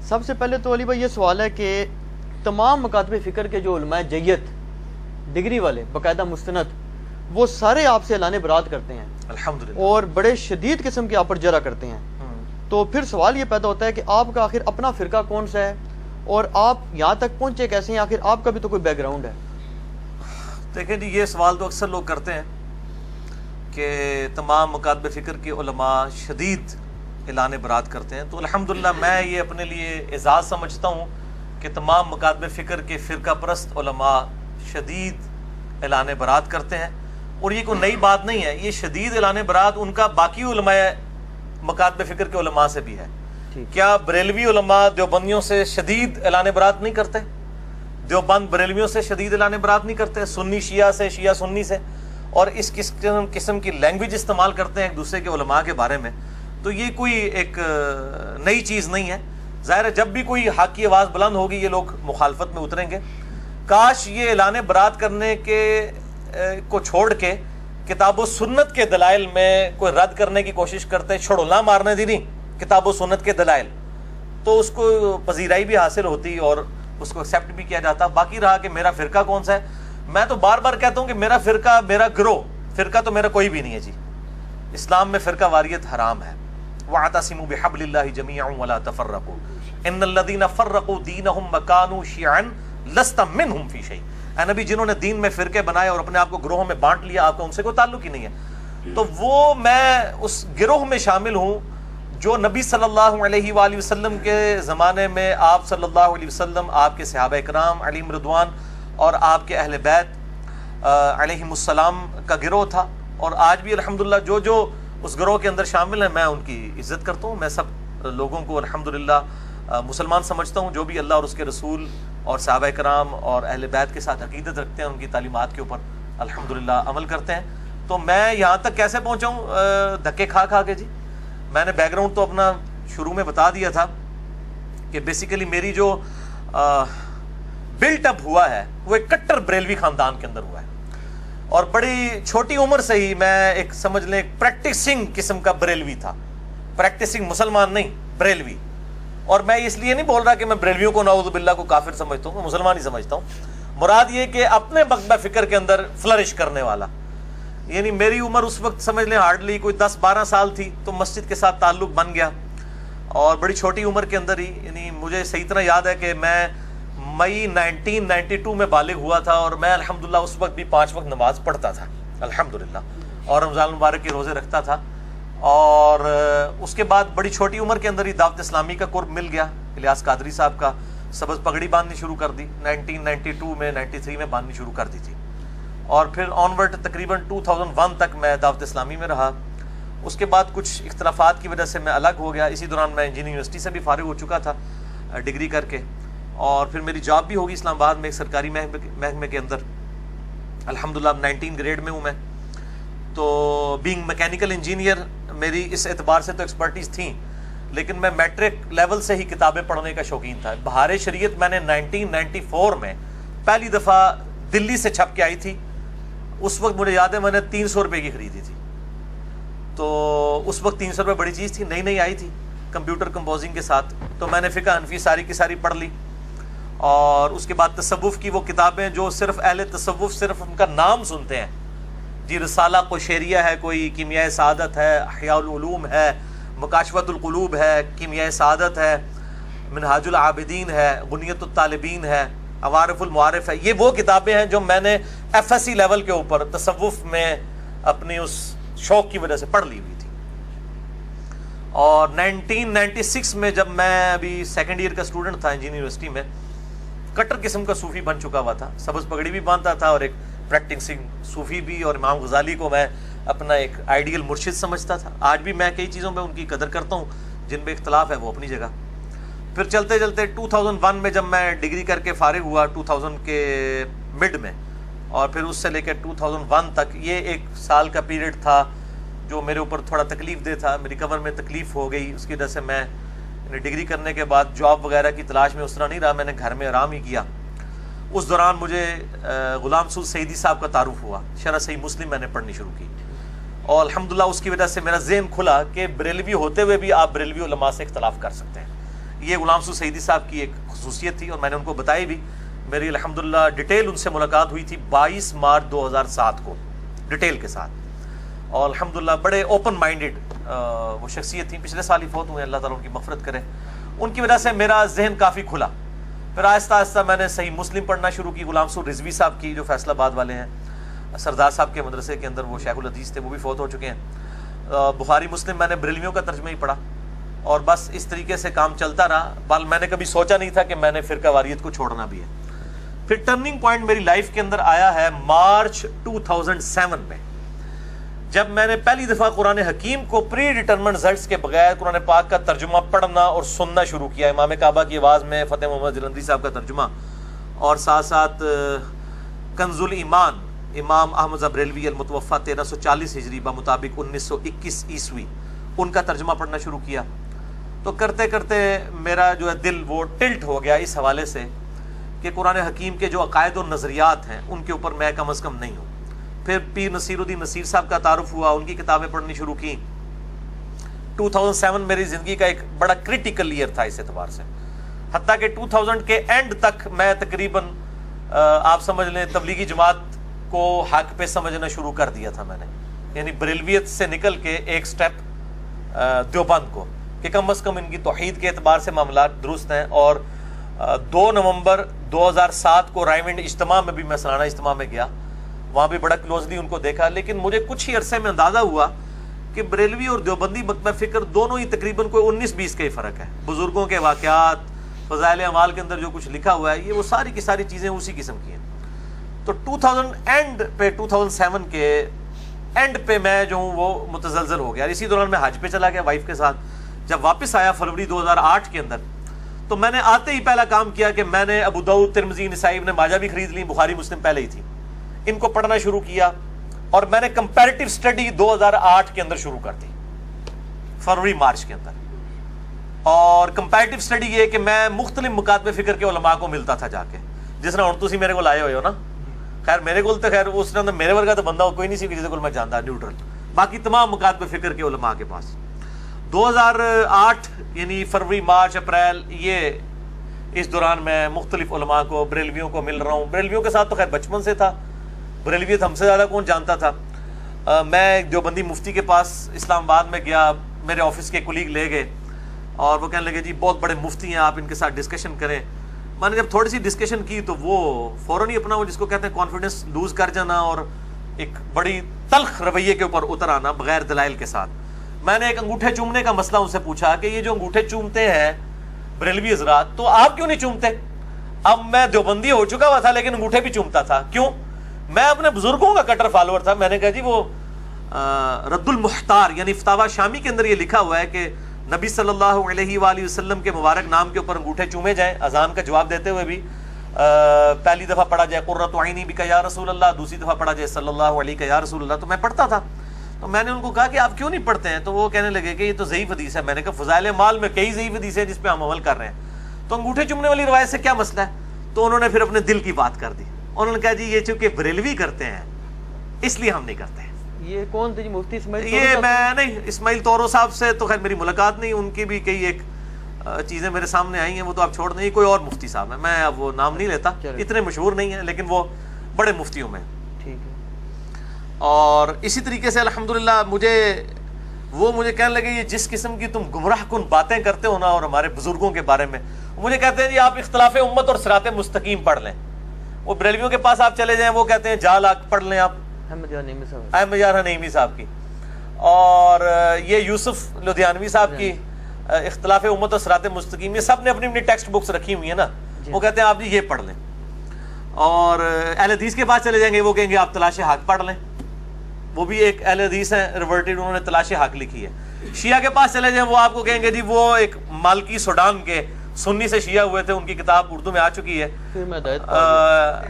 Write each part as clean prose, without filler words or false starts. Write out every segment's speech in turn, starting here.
سب سے پہلے تو علی بھائی یہ سوال ہے کہ تمام مکاتب فکر کے جو علماء جیت ڈگری والے باقاعدہ مستند وہ سارے آپ سے اعلان برات کرتے ہیں الحمدللہ، اور بڑے شدید قسم کے آپ پر جرح کرتے ہیں. تو پھر سوال یہ پیدا ہوتا ہے کہ آپ کا آخر اپنا فرقہ کون سا ہے اور آپ یہاں تک پہنچے کیسے ہیں؟ آخر آپ کا بھی تو کوئی بیک گراؤنڈ ہے. دیکھیں جی، یہ سوال تو اکثر لوگ کرتے ہیں کہ تمام مکاتب فکر کے علماء شدید اعلان برات کرتے ہیں. تو الحمدللہ میں یہ اپنے لیے اعزاز سمجھتا ہوں کہ تمام مکاتب فکر کے فرقہ پرست علماء شدید اعلان برات کرتے ہیں. اور یہ کوئی نئی بات نہیں ہے، یہ شدید اعلان برات ان کا باقی علماء مکاتب فکر کے علماء سے بھی ہے. کیا بریلوی علماء دیوبندیوں سے شدید اعلان برات نہیں کرتے؟ دیوبند بریلویوں سے شدید اعلان برات نہیں کرتے؟ سنی شیعہ سے، شیعہ سنی سے، اور اس قسم کی لینگویج استعمال کرتے ہیں ایک دوسرے کے علماء کے بارے میں. تو یہ کوئی ایک نئی چیز نہیں ہے. ظاہر ہے جب بھی کوئی حق کی آواز بلند ہوگی یہ لوگ مخالفت میں اتریں گے. کاش یہ اعلان برات کرنے کے کو چھوڑ کے کتاب و سنت کے دلائل میں کوئی رد کرنے کی کوشش کرتے، چھڑولا مارنے دی نہیں کتاب و سنت کے دلائل، تو اس کو پذیرائی بھی حاصل ہوتی اور اس کو ایکسیپٹ بھی کیا جاتا. باقی رہا کہ میرا فرقہ کون سا ہے، میں تو بار بار کہتا ہوں کہ میرا فرقہ، میرا گروہ، فرقہ تو میرا کوئی بھی نہیں ہے جی. اسلام میں فرقہ واریت حرام ہے. وَاعْتَصِمُوا بِحَبْلِ اللَّهِ جَمِيعًا وَلَا تَفَرَّقُوا إِنَّ الَّذِينَ فَرَّقُوا دِينَهُمْ وَكَانُوا شِيَعًا لَسْتَ مِنْهُمْ فِي شَيْءٍ. اے نبی، جنہوں نے دین میں فرقے بنائے اور اپنے آپ کو گروہوں میں بانٹ لیا، آپ کا ان سے کوئی تعلق ہی نہیں ہے. تو وہ میں اس گروہ میں شامل ہوں جو نبی صلی اللہ علیہ وآلہ وسلم کے زمانے میں آپ صلی اللہ علیہ وسلم، آپ کے صحابہ کرام علیہم رضوان اور آپ کے اہل بیت علیہم السلام کا گروہ تھا. اور آج بھی الحمدللہ جو اس گروہ کے اندر شامل ہیں میں ان کی عزت کرتا ہوں. میں سب لوگوں کو الحمدللہ مسلمان سمجھتا ہوں جو بھی اللہ اور اس کے رسول اور صحابہ کرام اور اہل بیت کے ساتھ عقیدت رکھتے ہیں، ان کی تعلیمات کے اوپر الحمدللہ عمل کرتے ہیں. تو میں یہاں تک کیسے پہنچا ہوں؟ دھکے کھا کے جی. میں نے بیک گراؤنڈ تو اپنا شروع میں بتا دیا تھا کہ بیسیکلی میری جو بلٹ اپ ہوا ہے وہ ایک کٹر بریلوی خاندان کے اندر ہوا ہے، اور بڑی چھوٹی عمر سے ہی میں ایک سمجھ لیں ایک پریکٹسنگ قسم کا بریلوی تھا. پریکٹسنگ مسلمان نہیں، بریلوی. اور میں اس لیے نہیں بول رہا کہ میں بریلویوں کو نعوذ باللہ کو کافر سمجھتا ہوں، میں مسلمان ہی سمجھتا ہوں. مراد یہ کہ اپنے مکتبہ فکر کے اندر فلرش کرنے والا. یعنی میری عمر اس وقت سمجھ لیں ہارڈلی کوئی 10-12 سال تھی، تو مسجد کے ساتھ تعلق بن گیا. اور بڑی چھوٹی عمر کے اندر ہی، یعنی مجھے صحیح طرح یاد ہے کہ میں مئی 1992 میں بالغ ہوا تھا، اور میں الحمدللہ اس وقت بھی 5 وقت نماز پڑھتا تھا الحمدللہ، اور رمضان المبارک کے روزے رکھتا تھا. اور اس کے بعد بڑی چھوٹی عمر کے اندر ہی دعوت اسلامی کا قرب مل گیا. الیاس قادری صاحب کا سبز پگڑی باندھنی شروع کر دی 1992 میں، 93 میں باندھنی شروع کر دی تھی. اور پھر آنورڈ تقریباً 2001 تک میں دعوت اسلامی میں رہا. اس کے بعد کچھ اختلافات کی وجہ سے میں الگ ہو گیا. اسی دوران میں انجینئرنگ یونیورسٹی سے بھی فارغ ہو چکا تھا ڈگری کر کے، اور پھر میری جاب بھی ہوگی اسلام آباد میں ایک سرکاری محکمے کے اندر. الحمدللہ 19 گریڈ میں ہوں میں. تو بینگ میکینیکل انجینئر میری اس اعتبار سے تو ایکسپرٹیز تھیں، لیکن میں میٹرک لیول سے ہی کتابیں پڑھنے کا شوقین تھا. بہار شریعت میں نے 1994 میں پہلی دفعہ دلی سے چھپ کے آئی تھی. اس وقت مجھے یاد ہے میں نے 300 روپے کی خریدی تھی. تو اس وقت 300 روپے بڑی چیز تھی، نئی آئی تھی کمپیوٹر کمپوزنگ کے ساتھ. تو میں نے فقہ حنفی ساری کی ساری پڑھ لی. اور اس کے بعد تصوف کی وہ کتابیں جو صرف اہل تصوف صرف ان کا نام سنتے ہیں جی، رسالہ قشیریہ ہے، کوئی کیمیائے سعادت ہے، احیاء العلوم ہے، مکاشفۃ القلوب ہے، کیمیائے سعادت ہے، منہاج العابدین ہے، غنیۃ الطالبین ہے، عوارف المعارف ہے. یہ وہ کتابیں ہیں جو میں نے ایف ایس سی لیول کے اوپر تصوف میں اپنی اس شوق کی وجہ سے پڑھ لی ہوئی تھی. اور 1996 میں جب میں ابھی سیکنڈ ایئر کا اسٹوڈنٹ تھا انجینئرنگ یونیورسٹی میں، کٹر قسم کا صوفی بن چکا ہوا تھا. سبز پگڑی بھی باندھتا تھا اور ایک پریکٹسنگ صوفی بھی، اور امام غزالی کو میں اپنا ایک آئیڈیل مرشد سمجھتا تھا. آج بھی میں کئی چیزوں میں ان کی قدر کرتا ہوں، جن میں اختلاف ہے وہ اپنی جگہ. پھر چلتے چلتے 2001 میں جب میں ڈگری کر کے فارغ ہوا 2000 کے مڈ میں، اور پھر اس سے لے کے 2001 تک یہ 1 سال کا پیریڈ تھا جو میرے اوپر تھوڑا تکلیف دہ تھا. میری کمر میں تکلیف ہو گئی، اس کی وجہ سے میں ڈگری کرنے کے بعد جاب وغیرہ کی تلاش میں اس طرح نہیں رہا، میں نے گھر میں آرام ہی کیا. اس دوران مجھے غلام سعود سعیدی صاحب کا تعارف ہوا. شرح صحیح مسلم میں نے پڑھنی شروع کی، اور الحمدللہ اس کی وجہ سے میرا ذہن کھلا کہ بریلوی ہوتے ہوئے بھی آپ بریلوی علماء سے اختلاف کر سکتے ہیں. یہ غلام سو سعیدی صاحب کی ایک خصوصیت تھی اور میں نے ان کو بتائی بھی. میری الحمدللہ ڈیٹیل ان سے ملاقات ہوئی تھی 22 مارچ 2007 کو ڈیٹیل کے ساتھ, اور الحمدللہ بڑے اوپن مائنڈڈ وہ شخصیت تھیں. پچھلے سال ہی فوت ہوئے, اللہ تعالیٰ ان کی مغفرت کرے. ان کی وجہ سے میرا ذہن کافی کھلا. پھر آہستہ آہستہ میں نے صحیح مسلم پڑھنا شروع کی. غلام سو رضوی صاحب کی جو فیصل آباد والے ہیں, سردار صاحب کے مدرسے کے اندر وہ شیخ الحدیث تھے, وہ بھی فوت ہو چکے ہیں. بخاری مسلم میں نے بریلویوں کا ترجمہ ہی پڑھا, اور بس اس طریقے سے کام چلتا رہا. بل میں نے کبھی سوچا نہیں تھا کہ میں نے فرقہ واریت کو چھوڑنا بھی ہے. پھر ٹرننگ پوائنٹ میری لائف کے اندر آیا ہے مارچ 2007 میں, جب میں نے پہلی دفعہ قرآن حکیم کو پری ڈیٹرمنٹ رزلٹس کے بغیر قرآن پاک کا ترجمہ پڑھنا اور سننا شروع کیا. امام کعبہ کی آواز میں فتح محمد جلندری صاحب کا ترجمہ, اور ساتھ ساتھ کنز الایمان امام احمد بریلوی المتوفی 1340 ہجری بمطابق 1921 عیسوی, ان کا ترجمہ پڑھنا شروع کیا. تو کرتے کرتے میرا جو ہے دل وہ ٹلٹ ہو گیا اس حوالے سے کہ قرآن حکیم کے جو عقائد و نظریات ہیں ان کے اوپر میں کم از کم نہیں ہوں. پھر پیر نصیر الدین نصیر صاحب کا تعارف ہوا, ان کی کتابیں پڑھنی شروع کی. 2007 میری زندگی کا ایک بڑا کریٹیکل ایئر تھا اس اعتبار سے, حتیٰ کہ 2000 کے اینڈ تک میں تقریباً آپ سمجھ لیں تبلیغی جماعت کو حق پہ سمجھنا شروع کر دیا تھا میں نے, یعنی بریلویت سے نکل کے ایک سٹیپ دیوبند کو, کہ کم از کم ان کی توحید کے اعتبار سے معاملات درست ہیں. اور 2 نومبر 2007 کو رائمنڈ اجتماع میں بھی میں سالانہ اجتماع میں گیا, وہاں بھی بڑا کلوزلی ان کو دیکھا. لیکن مجھے کچھ ہی عرصے میں اندازہ ہوا کہ بریلوی اور دیوبندی مکتبہ فکر دونوں ہی تقریباً کوئی 19-20 کا ہی فرق ہے. بزرگوں کے واقعات, فضائل اعمال کے اندر جو کچھ لکھا ہوا ہے, یہ وہ ساری کی ساری چیزیں اسی قسم کی ہیں. تو 2000 اینڈ پہ 2007 کے اینڈ پہ میں جو ہوں وہ متزلزل ہو گیا. اسی دوران میں حج پہ چلا گیا وائف کے ساتھ. جب واپس آیا فروری 2008 کے اندر, تو میں نے آتے ہی پہلا کام کیا کہ میں نے ابو داؤد, ترمذی, نسائی, ابن ماجہ بھی خرید لی, بخاری مسلم پہلے ہی تھی, ان کو پڑھنا شروع کیا. اور میں نے کمپیریٹیو سٹڈی 2008 کے اندر شروع کر دی, فروری مارچ کے اندر. اور کمپیریٹیو سٹڈی یہ کہ میں مختلف مکاتب فکر کے علماء کو ملتا تھا جا کے, جس طرح ہوں تسی میرے کو آئے ہوئے ہو نا. خیر میرے کو تو خیر اس طرح میرے ورگا تو بندہ کوئی نہیں سی جس کو میں جانتا, نیوٹرل. باقی تمام مکاتب فکر کے علماء کے پاس 2008 یعنی فروری, مارچ, اپریل, یہ اس دوران میں مختلف علماء کو, بریلویوں کو مل رہا ہوں. بریلویوں کے ساتھ تو خیر بچپن سے تھا, بریلویت ہم سے زیادہ کون جانتا تھا. میں دیوبندی مفتی کے پاس اسلام آباد میں گیا, میرے آفس کے کولیگ لے گئے اور وہ کہنے لگے جی بہت بڑے مفتی ہیں, آپ ان کے ساتھ ڈسکشن کریں. میں نے جب تھوڑی سی ڈسکشن کی تو وہ فوراً ہی اپنا وہ جس کو کہتے ہیں کانفیڈنس لوز کر جانا اور ایک بڑی تلخ رویے کے اوپر اتر آنا بغیر دلائل کے ساتھ. میں نے ایک انگوٹھے چومنے کا مسئلہ ان سے پوچھا کہ یہ جو انگوٹھے چومتے ہیں بریلوی حضرات, تو آپ کیوں نہیں چومتے؟ اب میں دیوبندی ہو چکا ہوا تھا لیکن انگوٹھے بھی چومتا تھا. کیوں؟ میں اپنے بزرگوں کا کٹر فالوور تھا. میں نے کہا جی وہ رد المحتار یعنی فتاوی شامی کے اندر یہ لکھا ہوا ہے کہ نبی صلی اللہ علیہ وآلہ وسلم کے مبارک نام کے اوپر انگوٹھے چومے جائیں, اذان کا جواب دیتے ہوئے بھی. پہلی دفعہ پڑھا جائے قرۃ عینی بک یا رسول اللہ, دوسری دفعہ پڑھا جائے صلی اللہ علیہ یا رسول اللہ. تو میں پڑھتا تھا. تو میں نے ان کو کہا کہ آپ کیوں نہیں پڑھتے ہیں؟ تو وہ کہنے لگے کہ یہ تو ضعیف حدیث ہے. میں نے کہا فضائل مال میں کئی ضعیف حدیث ہیں جس پہ ہم عمل کر رہے ہیں, تو انگوٹھے چومنے والی روایت سے کیا مسئلہ ہے؟ تو انہوں نے پھر اپنے دل کی بات کر دی. انہوں نے کہا جی یہ چونکہ بریلوی کرتے ہیں اس لیے ہم نہیں کرتے. یہ کون تھے جی مفتی اسماعیل؟ یہ میں نہیں, اسماعیل طورو صاحب سے تو خیر میری ملاقات نہیں, ان کی بھی کئی ایک چیزیں میرے سامنے آئی ہیں, وہ تو آپ چھوڑ دیں. کوئی اور مفتی صاحب ہیں, میں اب وہ نام نہیں لیتا, اتنے مشہور نہیں ہیں لیکن وہ بڑے مفتیوں میں. ٹھیک ہے. اور اسی طریقے سے الحمدللہ مجھے کہنے لگے یہ جس قسم کی تم گمراہ کن باتیں کرتے ہو نا اور ہمارے بزرگوں کے بارے میں, مجھے کہتے ہیں جی آپ اختلاف امت اور صراط مستقیم پڑھ لیں. وہ بریلویوں کے پاس آپ چلے جائیں, وہ کہتے ہیں جال پڑھ لیں آپ احمد یار نعیمی صاحب کی, اور یہ یوسف لدھیانوی صاحب کی اختلاف امت اور صراط مستقیم, یہ سب نے اپنی اپنی ٹیکسٹ بکس رکھی ہوئی ہیں نا. وہ کہتے ہیں آپ جی یہ پڑھ لیں. اور اہل حدیث کے پاس چلے جائیں گے, وہ کہیں گے آپ تلاش حق پڑھ لیں. وہ بھی ایک اہل حدیث ہیں ریورٹڈ, انہوں نے تلاش حق لکھی ہے. شیعہ کے پاس چلے جائیں, وہ آپ کو کہیں گے جی وہ ایک مالکی سوڈان کے سنی سے شیعہ ہوئے تھے, ان کی کتاب اردو میں آ چکی ہے,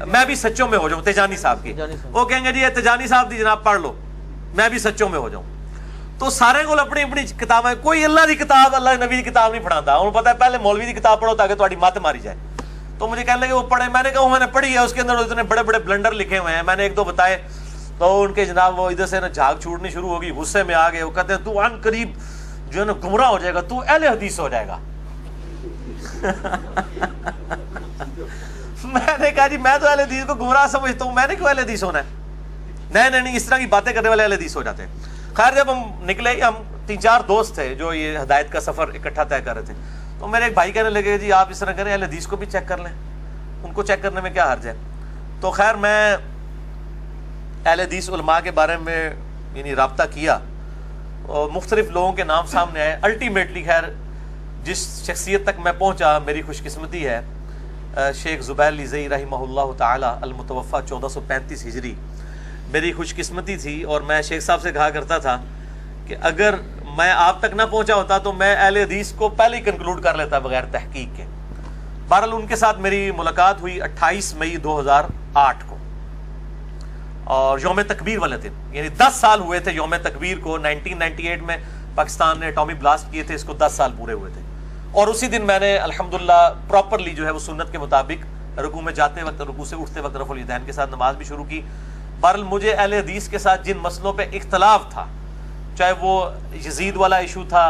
میں بھی سچوں میں ہو جاؤں, تیجانی صاحب کی. وہ کہیں گے جی یہ تیجانی صاحب دی جناب پڑھ لو, میں بھی سچوں میں ہو جاؤں. تو سارے کو اپنی اپنی کتابیں, کوئی اللہ دی کتاب اللہ نبی دی کتاب نہیں پڑھاتا. انہوں پتا ہے پہلے مولوی دی کتاب پڑھو تاکہ تمہاری مت ماری جائے. تو مجھے کہنے لگے وہ پڑھے. میں نے کہا میں نے پڑھی ہے, اس کے اندر اتنے بڑے بڑے بلنڈر لکھے ہوئے ہیں. میں نے ایک دو بتائے تو ان کے جناب وہ ادھر سے نا جھاگ چھوڑنی شروع ہوگی, غصے میں آ گئے. وہ کہتے ہیں تو عن قریب جو ہے نا گمراہ ہو جائے گا, تو اہل حدیث ہو جائے گا. میں نے کہا جی میں تو اہل حدیث کو گمراہ سمجھتا ہوں، میں نے کیوں اہل حدیث ہونا ہے؟ نہیں، اس طرح کی باتیں کرنے والے اہل حدیث ہو جاتے ہیں۔ خیر جب ہم نکلے، ہم 3-4 دوست تھے جو یہ ہدایت کا سفر اکٹھا طے کر رہے تھے، تو میرے ایک بھائی کہنے لگے جی آپ اس طرح کریں، اہل حدیث کو بھی چیک کر لیں، ان کو چیک کرنے میں کیا حرج ہے؟ تو خیر میں اہل حدیث علماء کے بارے میں یعنی رابطہ کیا اور مختلف لوگوں کے نام سامنے آئے۔ الٹیمیٹلی خیر جس شخصیت تک میں پہنچا، میری خوش قسمتی ہے، شیخ زبیر علی زئی رحمہ اللہ تعالی المتوفی 1435 ہجری میری خوش قسمتی تھی، اور میں شیخ صاحب سے کہا کرتا تھا کہ اگر میں آپ تک نہ پہنچا ہوتا تو میں اہل حدیث کو پہلے ہی کنکلوڈ کر لیتا بغیر تحقیق کے۔ بہرحال ان کے ساتھ میری ملاقات ہوئی 28 مئی 2008 کو، اور یوم تکبیر والے دن، یعنی 10 سال ہوئے تھے یوم تکبیر کو۔ 1998 میں پاکستان نے ایٹمی بلاسٹ کیے تھے، اس کو 10 سال پورے ہوئے تھے، اور اسی دن میں نے الحمدللہ پراپرلی جو ہے وہ سنت کے مطابق رکوع میں جاتے وقت، رکوع سے اٹھتے وقت رفع الیدین کے ساتھ نماز بھی شروع کی۔ بہرحال مجھے اہل حدیث کے ساتھ جن مسئلوں پہ اختلاف تھا، چاہے وہ یزید والا ایشو تھا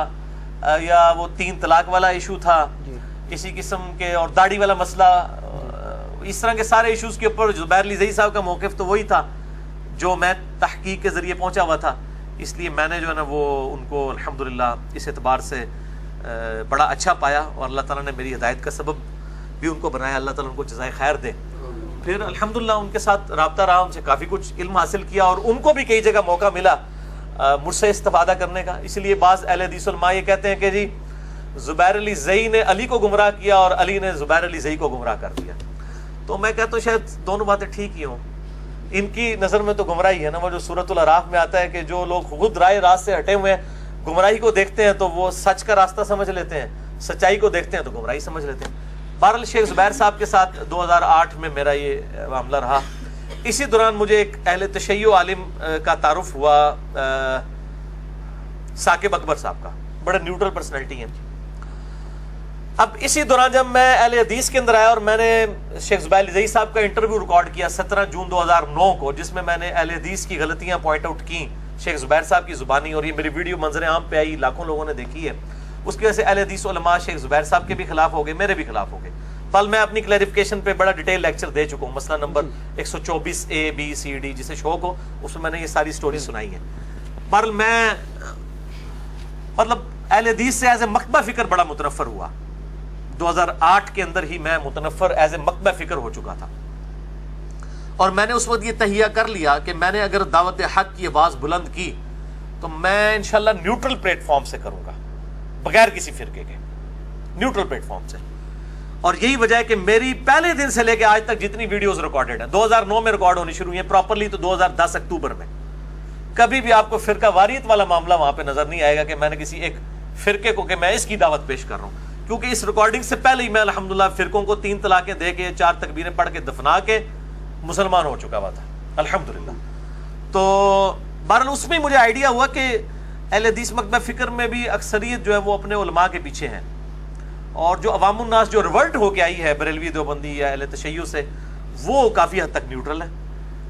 یا وہ 3 طلاق والا ایشو تھا، اسی قسم کے، اور داڑھی والا مسئلہ، اس طرح کے سارے ایشوز کے اوپر زبیر علی زئی صاحب کا موقف تو وہی تھا جو میں تحقیق کے ذریعے پہنچا ہوا تھا۔ اس لیے میں نے جو ہے نا وہ ان کو الحمدللہ اس اعتبار سے بڑا اچھا پایا، اور اللہ تعالیٰ نے میری ہدایت کا سبب بھی ان کو بنایا، اللہ تعالیٰ ان کو جزائے خیر دے۔ پھر الحمدللہ ان کے ساتھ رابطہ رہا، ان سے کافی کچھ علم حاصل کیا، اور ان کو بھی کئی جگہ موقع ملا مجھ سے استفادہ کرنے کا۔ اس لیے بعض اہل حدیث علماء یہ کہتے ہیں کہ جی زبیر علی زئی نے علی کو گمراہ کیا اور علی نے زبیر علی زئی کو گمراہ کر دیا۔ تو میں کہتا ہوں شاید دونوں باتیں ٹھیک ہی ہوں، ان کی نظر میں تو گمراہی ہے نا، وہ جو سورۃ الاعراف میں آتا ہے کہ جو لوگ خود رائے راست سے ہٹے ہوئے ہیں، گمراہی کو دیکھتے ہیں تو وہ سچ کا راستہ سمجھ لیتے ہیں، سچائی کو دیکھتے ہیں تو گمراہی سمجھ لیتے ہیں۔ بہرحال شیخ زبیر صاحب کے ساتھ 2008 میں میرا یہ معاملہ رہا۔ اسی دوران مجھے ایک اہل تشیع عالم کا تعارف ہوا، ثاقب اکبر صاحب کا، بڑے نیوٹرل پرسنالٹی ہیں۔ اب اسی دوران جب میں اہل حدیث کے اندر آیا اور میں نے شیخ زبیر علی زئی صاحب کا انٹرویو ریکارڈ کیا 17 جون 2009 کو، جس میں میں نے اہل حدیث کی غلطیاں پوائنٹ آؤٹ کی شیخ زبیر صاحب کی زبانی، اور یہ میری ویڈیو منظر عام پہ آئی، لاکھوں لوگوں نے دیکھی ہے۔ اس کی وجہ سے اہل حدیث علماء شیخ زبیر صاحب کے بھی خلاف ہو گئے، میرے بھی خلاف ہو گئے۔ پل میں اپنی کلیریفیکیشن پہ بڑا ڈیٹیل لیکچر دے چکا ہوں، مسئلہ number 124 A B C D، جسے شوق ہو اس میں نے یہ ساری سٹوری سنائی ہے۔ بہرحال میں مطلب اہل حدیث سے ایز اے مکتبہ فکر بڑا متنفر ہوا۔ 2008 کے اندر ہی میں متنفر ایز اے مکتبہ فکر ہو چکا تھا، اور میں نے اس وقت یہ تہیہ کر لیا کہ میں نے اگر دعوت حق کی آواز بلند کی تو میں انشاءاللہ نیوٹرل پلیٹ فارم سے کروں گا، بغیر کسی فرقے کے، نیوٹرل پلیٹ فارم سے۔ اور یہی وجہ ہے کہ میری پہلے دن سے لے کے آج تک جتنی ویڈیوز ریکارڈڈ ہیں 2009 میں ریکارڈ ہونی شروع ہوئی ہیں پراپرلی تو 2010 اکتوبر میں، کبھی بھی آپ کو فرقہ واریت والا معاملہ وہاں پہ نظر نہیں آئے گا کہ میں نے کسی ایک فرقے کو کہ میں اس کی دعوت پیش کر رہا ہوں، کیونکہ اس ریکارڈنگ سے پہلے ہی میں الحمدللہ فرقوں کو 3 طلاقیں دے کے 4 تکبیریں پڑھ کے دفنا کے مسلمان ہو چکا ہوا تھا الحمدللہ۔ تو بہرحال اس میں مجھے آئیڈیا ہوا کہ اہل حدیث مکتبہ فکر میں بھی اکثریت جو ہے وہ اپنے علماء کے پیچھے ہیں، اور جو عوام الناس جو ریورٹ ہو کے آئی ہے بریلوی دیوبندی یا اہل تشیع سے، وہ کافی حد تک نیوٹرل ہے۔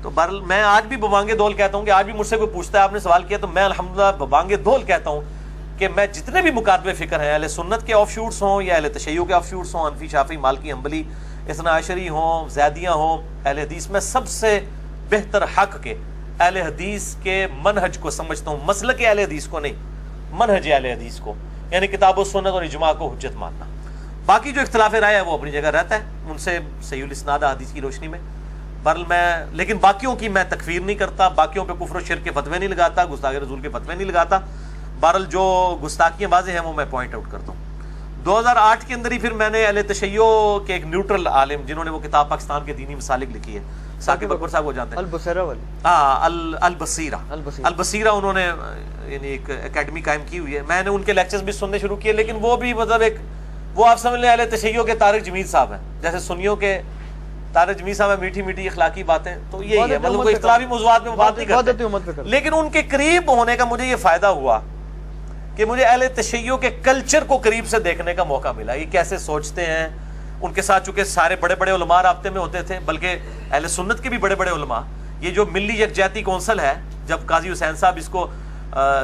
تو بہرحال میں آج بھی ببانگے دول کہتا ہوں کہ آج بھی مجھ سے کوئی پوچھتا ہے آپ نے سوال کیا تو میں الحمدللہ ببانگے دول کہتا ہوں کہ میں جتنے بھی مکاتبے فکر ہیں، اہل سنت کے آف شوٹس ہوں یا اہل تشیع کے آف شوٹس ہوں، حنفی شافعی مالکی حنبلی اثنا عشری ہوں، زیدیاں ہوں، اہل حدیث میں سب سے بہتر حق کے اہل حدیث کے منہج کو سمجھتا ہوں، مسلک اہل حدیث کو نہیں، منہج اہل حدیث کو، یعنی کتاب و سنت اور اجماع کو حجت ماننا۔ باقی جو اختلاف رائے ہے وہ اپنی جگہ رہتا ہے، ان سے صحیح الاسناد حدیث کی روشنی میں۔ بہرحال میں لیکن باقیوں کی میں تکفیر نہیں کرتا، باقیوں پہ کفر و شرک کے فتوے نہیں لگاتا، گستاخی رسول کے فتوے نہیں لگاتا۔ بہرحال جو گستاخیاں واضح ہیں وہ میں پوائنٹ آؤٹ کرتا ہوں۔ 2008 کے اندر ہی پھر میں نے اہل تشیع کے ایک نیوٹرل عالم جنہوں نے وہ کتاب پاکستان کے دینی مسالک لکھی ہے، ثاقب اکبر صاحب کو جانتے ہیں، البصیرہ، انہوں نے یعنی ایک اکیڈمی قائم کی ہوئی ہے، میں نے ان کے لیکچرز بھی سننے شروع کیے، لیکن وہ بھی مطلب ایک وہ آپ سمجھ لیں اہل تشیع کے طارق جمیل صاحب ہیں، جیسے سنیوں کے طارق جمیل صاحب ہیں، میٹھی میٹھی اخلاقی باتیں، تو یہی ہے، مطلب کوئی اختلافی موضوعات میں بات نہیں کرتے، لیکن ان کے قریب ہونے کا مجھے یہ فائدہ ہوا کہ مجھے اہل تشیع کے کلچر کو قریب سے دیکھنے کا موقع ملا، یہ کیسے سوچتے ہیں۔ ان کے ساتھ چونکہ سارے بڑے بڑے علماء رابطے میں ہوتے تھے، بلکہ اہل سنت کے بھی بڑے بڑے علماء، یہ جو ملی یکجہتی کونسل ہے، جب قاضی حسین صاحب اس کو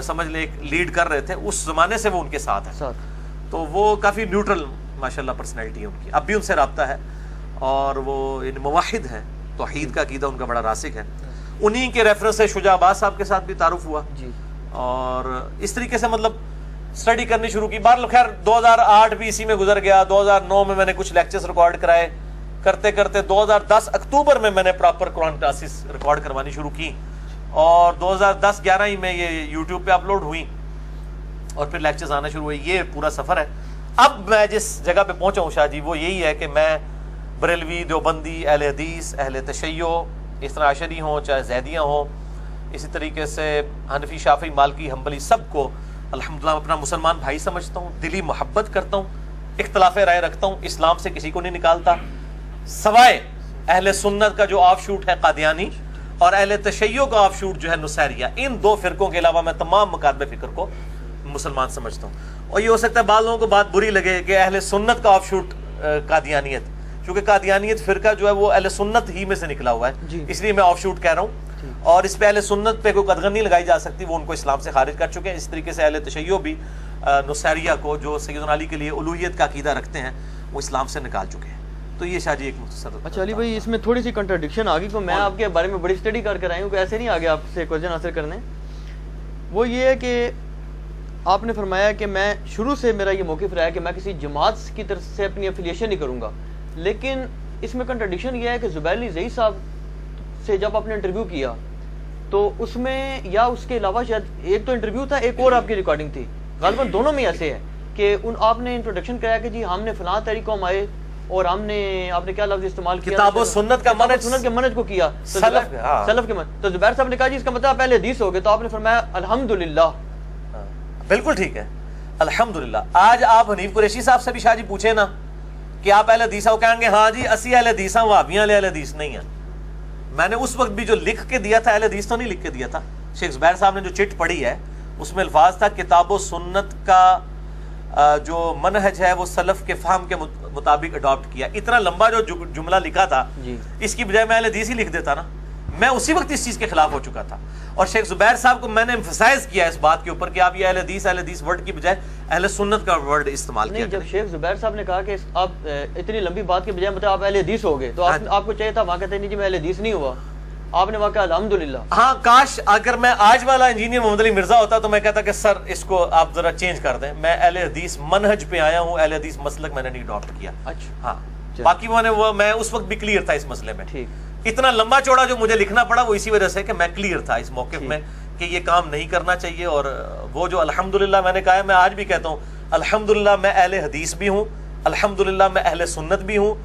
سمجھ لیں لیڈ کر رہے تھے، اس زمانے سے وہ ان کے ساتھ ہیں، تو وہ کافی نیوٹرل ماشاءاللہ پرسنالٹی ہے ان کی, اب بھی ان سے رابطہ ہے, اور وہ موحد ہیں, توحید کا عقیدہ ان کا بڑا راسخ ہے. انہی کے ریفرنس سے شجاع عباس صاحب کے ساتھ بھی تعارف ہوا جی, اور اس طریقے سے مطلب اسٹڈی کرنی شروع کی. بہرحال خیر 2008 بھی اسی میں گزر گیا. 2009 میں نے کچھ لیکچرز ریکارڈ کرائے, کرتے کرتے 2010 اکتوبر میں میں نے پراپر قرآن کلاسز ریکارڈ کروانی شروع کی, اور 2010-11 ہی میں یہ یوٹیوب پہ اپلوڈ ہوئی, اور پھر لیکچرز آنا شروع ہوئے. یہ پورا سفر ہے. اب میں جس جگہ پہ پہنچا ہوں شاہ جی, وہ یہی ہے کہ میں بریلوی, دیوبندی, اہل حدیث, اہل تشیع, اس طرح عشری ہوں چاہے زیدیاں ہوں, اسی طریقے سے حنفی, شافعی, مالکی, حنبلی, سب کو الحمدللہ اپنا مسلمان بھائی سمجھتا ہوں, دلی محبت کرتا ہوں, اختلاف رائے رکھتا ہوں, اسلام سے کسی کو نہیں نکالتا, سوائے اہل سنت کا جو آف شوٹ ہے قادیانی, اور اہل تشیع کا آف شوٹ جو ہے نصیریہ. ان دو فرقوں کے علاوہ میں تمام مکاتب فکر کو مسلمان سمجھتا ہوں. اور یہ ہو سکتا ہے بعض لوگوں کو بات بری لگے کہ اہل سنت کا آف شوٹ قادیانیت, کیونکہ قادیانیت فرقہ جو ہے وہ اہل سنت ہی میں سے نکلا ہوا ہے, اس لیے میں آف شوٹ کہہ رہا ہوں. اور اس پہ اہل سنت پہ کوئی قدغن نہیں لگائی جا سکتی, وہ ان کو اسلام سے خارج کر چکے ہیں. اس طریقے سے اہل تشیع بھی نصیریہ کو, جو سیدنا علی کے لیے الوہیت کا عقیدہ رکھتے ہیں, وہ اسلام سے نکال چکے ہیں. تو یہ شاہ جی ایک مختصر. اچھا علی بھائی, اس میں تھوڑی سی کنٹراڈکشن آ گئی, تو میں آپ کے بارے میں بڑی اسٹڈی کر آئی ہوں, کہ ایسے نہیں آ گیا آپ سے کویسچن آنسر کرنے. وہ یہ ہے کہ آپ نے فرمایا کہ میں شروع سے میرا یہ موقف رہا ہے کہ میں کسی جماعت کی طرف سے اپنی افیلیشن نہیں کروں گا, لیکن اس میں کنٹراڈکشن یہ ہے کہ زبیر علی زئی صاحب سے جب آپ نے انٹرویو کیا تو اس میں, یا اس کے علاوہ شاید ایک تو انٹرویو تھا, ایک اور آپ کی ریکارڈنگ تھی, غالباً دونوں میں ایسے ہے کہ آپ نے انٹروڈکشن کرایا کہ جی ہم نے فلاں تحریک کو ہم آئے, اور آپ نے کیا لفظ استعمال کیا, کتاب و سنت کا منہج, سنت کے منہج کو کیا, سلف کے منہج. تو زبیر صاحب نے کہا جی اس کا مطلب پہلے حدیث ہو گئے, تو آپ نے فرمایا الحمدللہ. بالکل ٹھیک ہے, الحمدللہ. آج آپ حنیف قریشی صاحب سے بھی شاہ جی پوچھیں نا کہ آپ اہل حدیث ہو, کہیں گے ہاں جی اسی اہل حدیث ہیں, وہابیاں اہل حدیث نہیں ہیں. میں نے اس وقت بھی جو لکھ کے دیا تھا, اہل حدیث تو نہیں لکھ کے دیا تھا. شیخ زبیر صاحب نے جو چٹ پڑھی ہے اس میں الفاظ تھا کتاب و سنت کا جو منہج ہے وہ سلف کے فہم کے مطابق اڈاپٹ کیا. اتنا لمبا جو جملہ لکھا تھا اس کی بجائے میں اہل حدیث ہی لکھ دیتا نا, میں اسی وقت اس چیز کے خلاف ہو چکا تھا. اور شیخ زبیر صاحب کو میں نے ایمفسائز کیا اس بات کے اوپر کہ آپ یہ اہل حدیث ورڈ کی بجائے اہل سنت کا ورڈ استعمال کیا. جب شیخ زبیر صاحب نے کہا کہ آپ اتنی لمبی بات کے بجائے مطلب آپ اہل حدیث ہو گئے, تو آپ کو چاہیے تھا وہاں کہتے نہیں جی میں اہل حدیث نہیں ہوا, آپ نے واقعہ الحمدللہ. ہاں کاش اگر میں آج والا انجینئر محمد علی مرزا ہوتا تو میں کہتا کہ سر اس کو آپ ذرا چینج کر دیں, میں اہل حدیث منہج پہ آیا ہوں, اہل حدیث مسلک میں نے نہیں اڈاپٹ کیا. اچھا ہاں, باقی میں اس وقت بھی کلیئر تھا اس مسئلے میں. اتنا لمبا چوڑا جو مجھے لکھنا پڑا وہ اسی وجہ سے کہ میں کلیئر تھا اس موقف میں کہ یہ کام نہیں کرنا چاہیے. اور وہ جو الحمدللہ میں نے کہا ہے, میں آج بھی کہتا ہوں الحمدللہ میں اہل حدیث بھی ہوں, الحمدللہ میں اہل سنت بھی ہوں,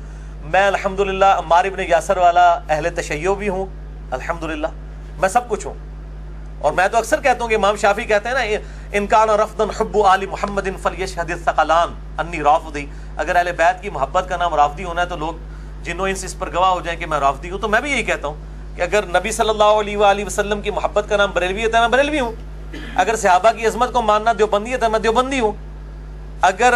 میں الحمدللہ عمار ابن یاسر والا اہل تشیع بھی ہوں, الحمدللہ میں سب کچھ ہوں. اور میں تو اکثر کہتا ہوں کہ امام شافعی کہتے ہیں نا ان کان رفضا حب آل محمد فلیشهد الثقلان انی رافضی, اگر اہل بیت کی محبت کا نام رافضی ہونا ہے تو لوگ جنوں انس اس پر گواہ ہو جائیں کہ میں رافضی ہوں. تو میں بھی یہی کہتا ہوں کہ اگر نبی صلی اللہ علیہ وآلہ وسلم کی محبت کا نام بریلویت ہے میں بریلوی ہوں, اگر صحابہ کی عظمت کو ماننا دیوبندیت ہے میں دیوبندی ہوں, اگر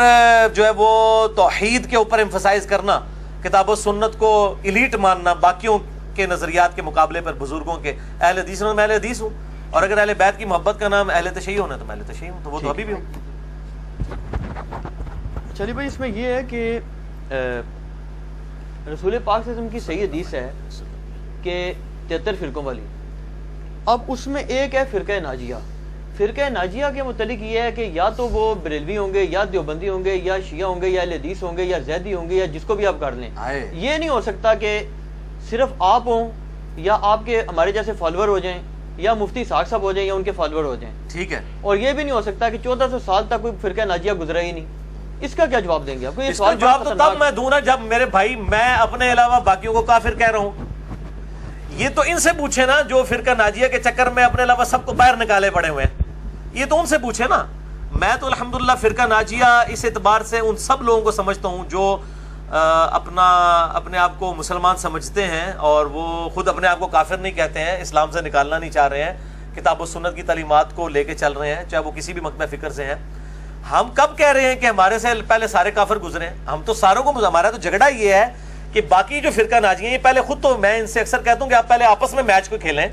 جو ہے وہ توحید کے اوپر ایمفسائز کرنا, کتاب و سنت کو ایلیٹ ماننا باقیوں کے نظریات کے مقابلے پر بزرگوں کے, اہل حدیث میں اہل حدیث ہوں, اور اگر اہل بیت کی محبت کا نام اہل تشیع ہونا تو میں اہل تشیع ہوں, تو وہ تو ابھی بھی ہوں. چلیے بھائی, اس میں یہ ہے کہ رسول پاک صلی اللہ علیہ وسلم کی صحیح حدیث ہے کہ 73 فرقوں والی. اب اس میں ایک ہے فرقہ ناجیہ. فرقہ ناجیہ کے متعلق یہ ہے کہ یا تو وہ بریلوی ہوں گے, یا دیوبندی ہوں گے, یا شیعہ ہوں گے, یا اہل حدیث ہوں گے, یا زیدی ہوں گے, یا جس کو بھی آپ کر لیں. یہ نہیں ہو سکتا کہ صرف آپ ہوں, یا آپ کے ہمارے جیسے فالوور ہو جائیں, یا مفتی ساق صاحب ہو جائیں, یا ان کے فالوور ہو جائیں. ٹھیک ہے. اور یہ بھی نہیں ہو سکتا کہ 1400 سال تک کوئی فرقہ ناجیہ گزرا ہی نہیں. اس کا کیا جواب دیں گے آپ کو؟ یہ سوال جواب تو تب میں دوں نا جب میرے بھائی میں اپنے علاوہ باقیوں کو کافر کہہ رہا ہوں. یہ تو ان سے پوچھے نا جو فرقہ ناجیہ کے چکر میں اپنے علاوہ سب کو باہر نکالے پڑے ہوئے ہیں, یہ تو ان سے پوچھے نا. میں تو الحمدللہ فرقہ ناجیہ اس اعتبار سے ان سب لوگوں کو سمجھتا ہوں جو اپنے آپ کو مسلمان سمجھتے ہیں اور وہ خود اپنے آپ کو کافر نہیں کہتے ہیں, اسلام سے نکالنا نہیں چاہ رہے ہیں, کتاب و سنت کی تعلیمات کو لے کے چل رہے ہیں, چاہے وہ کسی بھی مکتب فکر سے ہیں. ہم کب کہہ رہے ہیں کہ ہمارے سے پہلے سارے کافر گزرے ہیں؟ ہم تو ساروں کو, ہمارا تو جھگڑا یہ ہے کہ باقی جو فرقہ ناجی ہیں یہ پہلے خود, تو میں ان سے اکثر کہتا ہوں کہ آپ پہلے آپس میں میچ کو کھیلیں,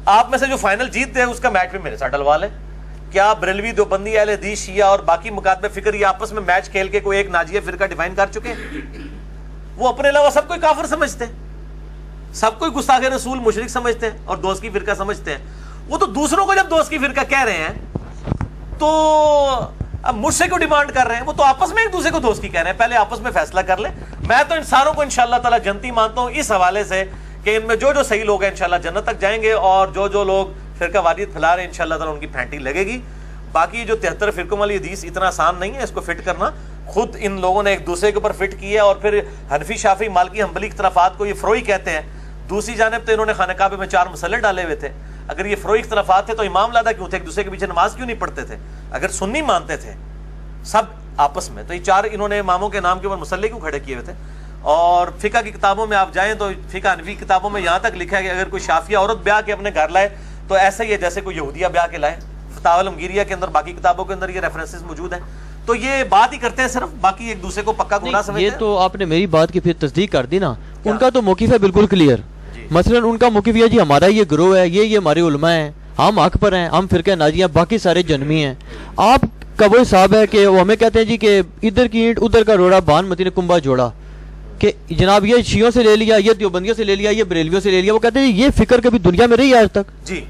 آپ میں سے جو فائنل جیت دے اس کا میچ بھی میرے ساتھ ڈلوا لیں. کیا بریلوی دیوبندی اہل حدیث شیعہ اور باقی مکاتب فکر یہ آپس میں میچ کھیل کے کوئی ایک ناجیہ فرقہ ڈیفائن کر چکے ہیں؟ وہ اپنے علاوہ سب کوئی کافر سمجھتے ہیں, سب کوئی گستاخ رسول مشرک سمجھتے ہیں اور دوست کی فرقہ سمجھتے ہیں. وہ تو دوسروں کو جب دوست کی فرقہ کہہ رہے ہیں تو اب مجھ سے کیوں ڈیمانڈ کر رہے ہیں؟ وہ تو آپس میں ایک دوسرے کو دوست کی کہہ رہے ہیں, پہلے آپس میں فیصلہ کر لیں. میں تو انسانوں کو انشاءاللہ تعالی جنتی مانتا ہوں اس حوالے سے کہ ان میں جو جو صحیح لوگ ہیں انشاءاللہ جنت تک جائیں گے, اور جو جو لوگ فرقہ واریت پھیلا رہے ہیں انشاءاللہ تعالی ان کی پھینٹی لگے گی. باقی جو 73 فرقوں والی حدیث اتنا آسان نہیں ہے اس کو فٹ کرنا, خود ان لوگوں نے ایک دوسرے کے اوپر فٹ کی ہے, اور پھر حنفی شافعی مالکی حنبلی اختلافات کو یہ فروئی کہتے ہیں. دوسری جانب تو انہوں نے خانہ کعبے میں 4 مسلے ڈالے ہوئے تھے. اگر یہ فروئی اختلافات تھے تو امام لادا کیوں تھے, ایک دوسرے کے پیچھے نماز کیوں نہیں پڑھتے تھے؟ اگر سنی مانتے تھے سب آپس میں تو یہ 4 انہوں نے اماموں کے نام کے اوپر مسلے کیوں کھڑے کیے ہوئے تھے؟ اور فقہ کی کتابوں میں آپ جائیں تو فقہ حنفی کتابوں میں یہاں تک لکھا ہے کہ اگر کوئی شافعیہ عورت بیاہ کے اپنے گھر لائے تو ایسا ہی ہے جیسے کوئی یہودیہ بیاہ کے لائے. فتاوی الامگیریہ کے اندر باقی کتابوں کے اندر یہ ریفرنسز موجود ہیں. تو یہ بات ہی کرتے ہیں صرف, باقی ایک دوسرے کو پکا گناہ سمجھتے ہیں. یہ تو آپ نے میری بات کی پھر تصدیق کر دی نا. ان کا تو موقف ہے بالکل کلیئر. مثلا ان کا موقف یہ جی ہمارا یہ گروہ ہے, یہ ہمارے علماء ہیں, ہم حق پر ہیں, ہم فرقہ ناجیہ, باقی سارے جنمی ہیں. آپ کا وہ حساب ہے کہ وہ ہمیں کہتے ہیں جی کہ ادھر کی اینٹ ادھر کا روڑا بان متی نے کنبا جوڑا, کہ جناب یہ شیعوں سے لے لیا, یہ دیوبندیوں سے لے لیا, یہ بریلویوں سے لے لیا. وہ کہتے ہیں یہ فکر کبھی دنیا میں رہی ہے آج تک؟ جی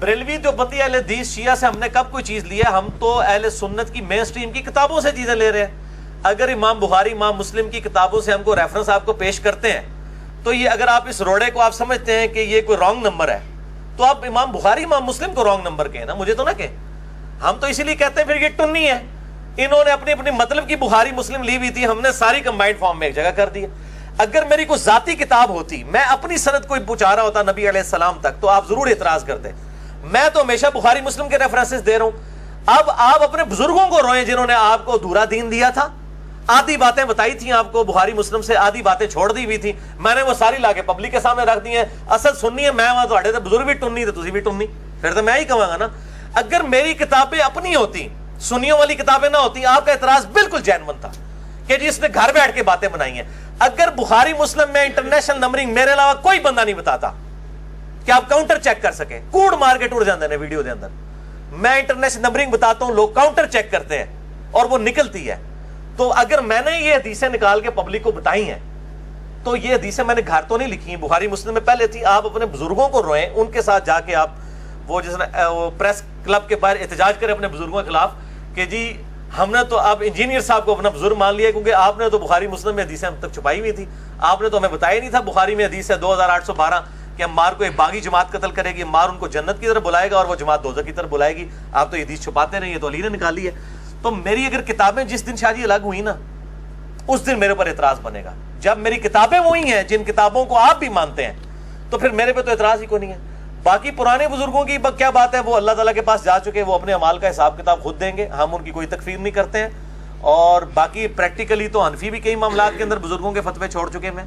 بریلوی دیوبندی اہل حدیث شیعہ سے ہم نے کب کوئی چیز لی ہے؟ ہم تو اہل سنت کی مین سٹریم کی کتابوں سے چیزیں لے رہے ہیں. اگر امام بخاری امام مسلم کی کتابوں سے ہم کو ریفرنس آپ کو پیش کرتے ہیں تو یہ اگر آپ اس روڑے کو آپ سمجھتے ہیں کہ یہ کوئی رانگ نمبر ہے تو آپ امام بخاری امام مسلم کو رانگ نمبر کہیں نا, مجھے تو نہ کہیں. ہم تو اسی لیے کہتے ہیں پھر یہ ٹنی ہے. انہوں نے اپنی اپنی مطلب کی بخاری مسلم لی ہوئی تھی, ہم نے ساری کمبائنڈ فارم میں ایک جگہ کر دی. اگر میری کوئی ذاتی کتاب ہوتی, میں اپنی سند کوئی پہنچا رہا ہوتا نبی علیہ السلام تک, تو آپ ضرور اعتراض کرتے. میں تو ہمیشہ بخاری مسلم کے ریفرنسز دے رہا ہوں. اب آپ اپنے بزرگوں کو روئیں جنہوں نے آپ کو دھورا دین دیا تھا, آدھی باتیں بتائی تھیں آپ کو بخاری مسلم سے, آدھی باتیں چھوڑ دی ہوئی تھی, میں نے وہ ساری لا کے پبلک کے سامنے رکھ دی ہیں. اصل سننی ہے میں, وہاں تو بزرگ بھی ٹننی تھے, تسی بھی ٹننی, پھر تو میں ہی کہوں گا نا. اگر میری کتابیں اپنی ہوتی, سنیوں والی کتابیں نہ ہوتی, آپ کا اعتراض بالکل جینون تھا کہ جی اس نے گھر بیٹھ کے باتیں بنائی ہیں. اگر بخاری مسلم میں انٹرنیشنل نمبرنگ میرے علاوہ کوئی بندہ نہیں بتاتا کہ آپ کاؤنٹر چیک کر سکیں, کوڑ مار کے ٹوٹ جاندے ہیں ویڈیو دے اندر. میں انٹرنیشنل نمبرنگ بتاتا ہوں, لوگ کاؤنٹر چیک کرتے ہیں اور وہ نکلتی ہے. تو اگر میں نے یہ حدیثیں نکال کے پبلک کو بتائی ہیں تو یہ حدیثیں میں نے گھر تو نہیں لکھی ہیں, بخاری مسلم میں پہلے تھی. آپ اپنے بزرگوں کو روئیں, ان کے ساتھ جا کے آپ وہ جس پریس کلب کے باہر احتجاج کریں اپنے بزرگوں کے خلاف کہ جی ہم نے تو آپ انجینئر صاحب کو اپنا بزرگ مان لیا کیونکہ آپ نے تو بخاری مسلم میں حدیثیں ہم تک چھپائی ہوئی تھی. آپ نے تو ہمیں بتایا نہیں تھا بخاری میں حدیث ہے 2812 کہ عمار کو ایک باغی جماعت قتل کرے گی, عمار ان کو جنت کی طرف بلائے گا اور وہ جماعت دوزخ کی طرف بلائے گی. آپ تو یہ حدیث چھپاتے نہیں, یہ تو علی نے نکالی ہے. تو میری اگر کتابیں جس دن شادی الگ ہوئی نا, اس دن میرے پر اعتراض بنے گا. جب میری کتابیں وہی ہیں جن کتابوں کو آپ بھی مانتے ہیں تو پھر میرے پہ تو اعتراض ہی کو نہیں ہے. باقی پرانے بزرگوں کی کیا بات ہے, وہ اللہ تعالیٰ کے پاس جا چکے, وہ اپنے اعمال کا حساب کتاب خود دیں گے, ہم ان کی کوئی تکفیر نہیں کرتے ہیں. اور باقی پریکٹیکلی تو حنفی بھی کئی معاملات کے اندر بزرگوں کے فتوے چھوڑ چکے ہیں.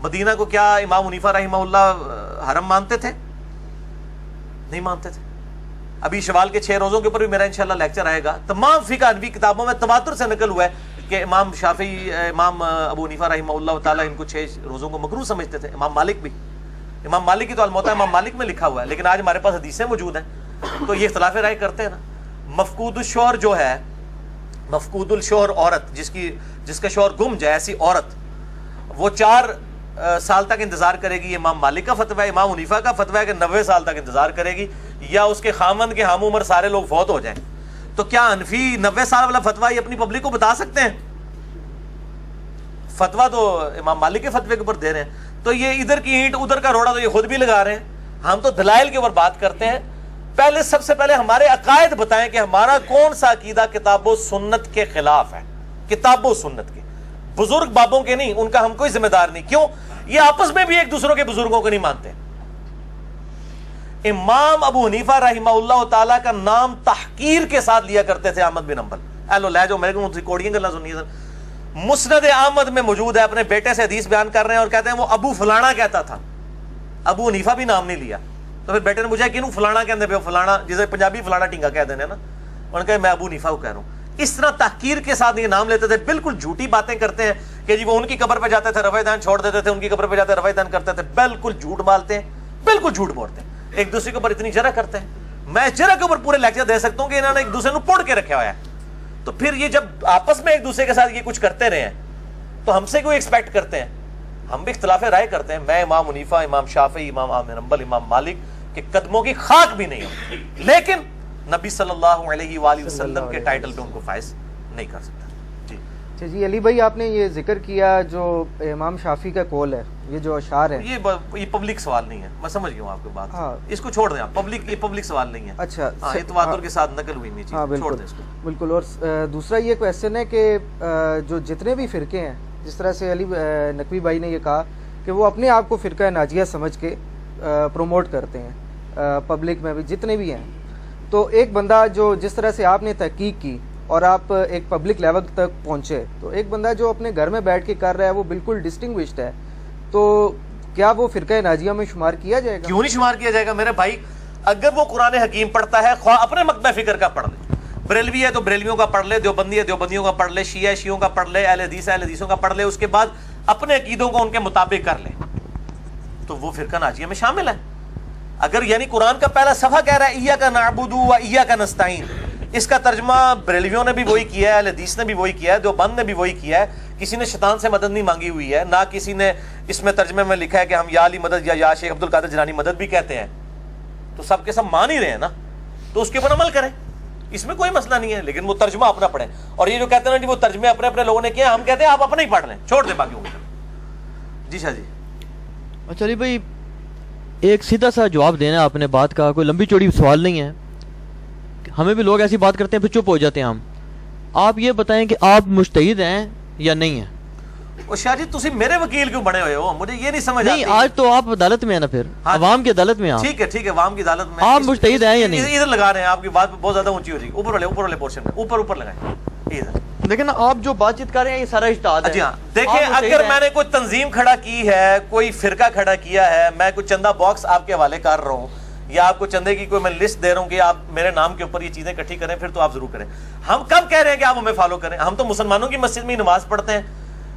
مدینہ کو کیا امام حنیفہ رحمہ اللہ حرم مانتے تھے؟ نہیں مانتے تھے. ابھی شوال کے 6 روزوں کے اوپر بھی میرا انشاءاللہ لیکچر آئے گا. تمام فقہ حنفی کتابوں میں تواتر سے نقل ہوا ہے کہ امام شافعی, امام ابو حنیفہ رحمہ اللہ تعالیٰ ان کو 6 روزوں کو مکروہ سمجھتے تھے. امام مالک بھی, امام مالک کی تو الموطا امام مالک میں لکھا ہوا ہے, لیکن آج ہمارے پاس حدیثیں موجود ہیں تو یہ اختلاف رائے کرتے ہیں نا. مفقود الشوہر جو ہے, مفقود الشوہر عورت جس کا شوہر گم جائے, ایسی عورت وہ 4 سال تک انتظار کرے گی. امام مالک کا فتویٰ ہے, امام حنیفہ کا فتویٰ ہے کہ 90 سال تک انتظار کرے گی, یا اس کے خامند کے ہم عمر سارے لوگ فوت ہو جائیں. تو کیا حنفی 90 سال والا فتویٰ یہ اپنی پبلک کو بتا سکتے ہیں؟ فتویٰ تو امام مالک کے فتوے کے اوپر دے رہے ہیں. تو یہ ادھر کی اینٹ ادھر کا روڑا تو یہ خود بھی لگا رہے ہیں. ہم تو دلائل کے اوپر بات کرتے ہیں. پہلے سب سے پہلے ہمارے عقائد بتائیں کہ ہمارا کون سا عقیدہ کتاب و سنت کے خلاف ہے. کتاب و سنت کے, بزرگ بابوں کے نہیں, ان کا ہم کوئی ذمہ دار نہیں. کیوں؟ یہ آپس میں بھی ایک دوسروں کے بزرگوں کو نہیں مانتے. امام ابو حنیفہ رحمہ اللہ تعالیٰ کا نام تحقیر کے ساتھ لیا کرتے تھے احمد بن حنبل. ایلو لے جو میرے کو ریکارڈنگ کرنا سنیے سر. مسند احمد میں موجود ہے, اپنے بیٹے سے حدیث بیان کر رہے ہیں اور کہتے ہیں وہ ابو فلانا کہتا تھا. ابو حنیفہ بھی نام نہیں لیا. تو پھر بیٹے نے پوچھا کہ فلانا کہتے ہیں, فلانا جسے پنجابی فلانا ٹینگا کہہ دینے نا, انہوں نے کہا میں ابو حنیفہ کو کہہ رہا ہوں. اس طرح تحقیر کے ساتھ یہ نام لیتے تھے. بالکل جھوٹی باتیں کرتے ہیں کہ جی وہ ان کی قبر پہ جاتے تھے رفع دین چھوڑ دیتے تھے, ان کی قبر پہ جاتے رفع دین کرتے تھے. بالکل جھوٹ مالتے ہیں, بالکل جھوٹ بولتے ہیں, ایک دوسرے کے اوپر اتنی جرح کرتے ہیں. میں جرا کے اوپر پورے لیکچر دے سکتا ہوں کہ انہوں نے ایک دوسرے کو پوڑ کے رکھا ہوا ہے. تو پھر یہ جب آپس میں ایک دوسرے کے ساتھ یہ کچھ کرتے رہے ہیں تو ہم سے کوئی ایکسپیکٹ کرتے ہیں؟ ہم بھی اختلاف رائے کرتے ہیں. میں امام حنیفہ، امام شافعی، امام احمد حنبل، امام مالک کے قدموں کی خاک بھی نہیں ہوں، لیکن نبی صلی اللہ علیہ وآلہ وسلم کے ٹائٹل پہ ان کو فائز نہیں کر سکتا. جی علی بھائی، آپ نے یہ ذکر کیا جو امام شافعی کا قول ہے، یہ جو اشعار ہے، یہ پبلک سوال نہیں ہے. میں سمجھ گیا ہوں آپ کی بات. اس کو چھوڑ دیں آپ. یہ پبلک سوال نہیں ہے. اچھا، یہ تواتر کے ساتھ نقل ہوئی نہیں چیز. چھوڑ دیں اس کو. بالکل. اور دوسرا یہ کویسچن ہے کہ جو جتنے بھی فرقے ہیں، جس طرح سے علی نقوی بھائی نے یہ کہا کہ وہ اپنے آپ کو فرقہ ناجیہ سمجھ کے پروموٹ کرتے ہیں پبلک میں بھی جتنے بھی ہیں، تو ایک بندہ جو جس طرح سے آپ نے تحقیق کی اور آپ ایک پبلک لیول تک پہنچے، تو ایک بندہ جو اپنے گھر میں بیٹھ کے کر رہا ہے وہ بالکل ڈسٹنگوشڈ ہے، تو کیا وہ فرقہ ناجیہ میں شمار کیا جائے گا؟ کیوں نہیں شمار کیا جائے گا میرے بھائی؟ اگر وہ قرآن حکیم پڑھتا ہے، خواہ اپنے مکتبہ فکر کا پڑھ لے، بریلوی ہے تو بریلویوں کا پڑھ لے، دیوبندی ہے دیوبندیوں کا پڑھ لے، شیعہ ہے شیعوں کا پڑھ لے، اہل حدیث ہے اہل حدیثوں کا پڑھ لے، اس کے بعد اپنے عقیدوں کو ان کے مطابق کر لے، تو وہ فرقہ ناجیہ میں شامل ہے. اگر یعنی قرآن کا پہلا صفحہ کہہ رہا ہے ایاک نعبد و ایاک نستعین، اس کا ترجمہ بریلویوں نے بھی وہی کیا ہے، اہل حدیث نے بھی وہی کیا ہے، دیوبند نے بھی وہی کیا ہے. کسی نے شیطان سے مدد نہیں مانگی ہوئی ہے، نہ کسی نے اس میں ترجمے میں لکھا ہے کہ ہم یا علی مدد یا شیخ عبد القادر جیلانی مدد بھی کہتے ہیں. تو سب کے سب مان ہی رہے ہیں نا، تو اس کے اوپر عمل کریں، اس میں کوئی مسئلہ نہیں ہے. لیکن وہ ترجمہ اپنا پڑھیں. اور یہ جو کہتے ہیں نا جی وہ ترجمے اپنے اپنے لوگوں نے کیا، ہم کہتے ہیں آپ اپنا ہی پڑھ لیں، چھوڑ دیں باقیوں کو. جی شاہ جی. اچھا علی بھائی، ایک سیدھا سا جواب دینا ہے اپنے بات کا، کوئی لمبی چوڑی سوال نہیں ہے. ہمیں بھی لوگ ایسی بات کرتے ہیں پھر چپ ہو جاتے ہیں ہم. آپ یہ بتائیں کہ آپ مجتہد ہیں یا نہیں ہیں؟ شاہ جی تسی میرے وکیل کیوں بنے ہوئے ہو؟ مجھے یہ نہیں سمجھ آتی. نہیں، آج تو آپ عدالت میں ہیں نا، پھر عوام کی عدالت میں. ٹھیک ہے عوام کی عدالت میں آپ مجتہد ہیں یا نہیں؟ ادھر لگا رہے ہیں، آپ کی بات بہت زیادہ اونچی ہو جائے گی. اوپر والے پورشن میں اوپر لگائیں. ادھر دیکھیں نا، آپ جو بات چیت کر رہے ہیں یہ سارا اجتہاد ہے. جی ہاں، دیکھیں اگر میں نے کوئی تنظیم کھڑا کی ہے، کوئی فرقہ کھڑا کیا ہے، میں کوئی چندہ باکس آپ کے حوالے کر رہا ہوں، یا آپ کو چندے کی کوئی میں لسٹ دے رہا ہوں کہ آپ میرے نام کے اوپر یہ چیزیں اکٹھی کریں، پھر تو آپ ضرور کریں. ہم کب کہہ رہے ہیں کہ آپ ہمیں فالو کریں؟ ہم تو مسلمانوں کی مسجد میں نماز پڑھتے ہیں.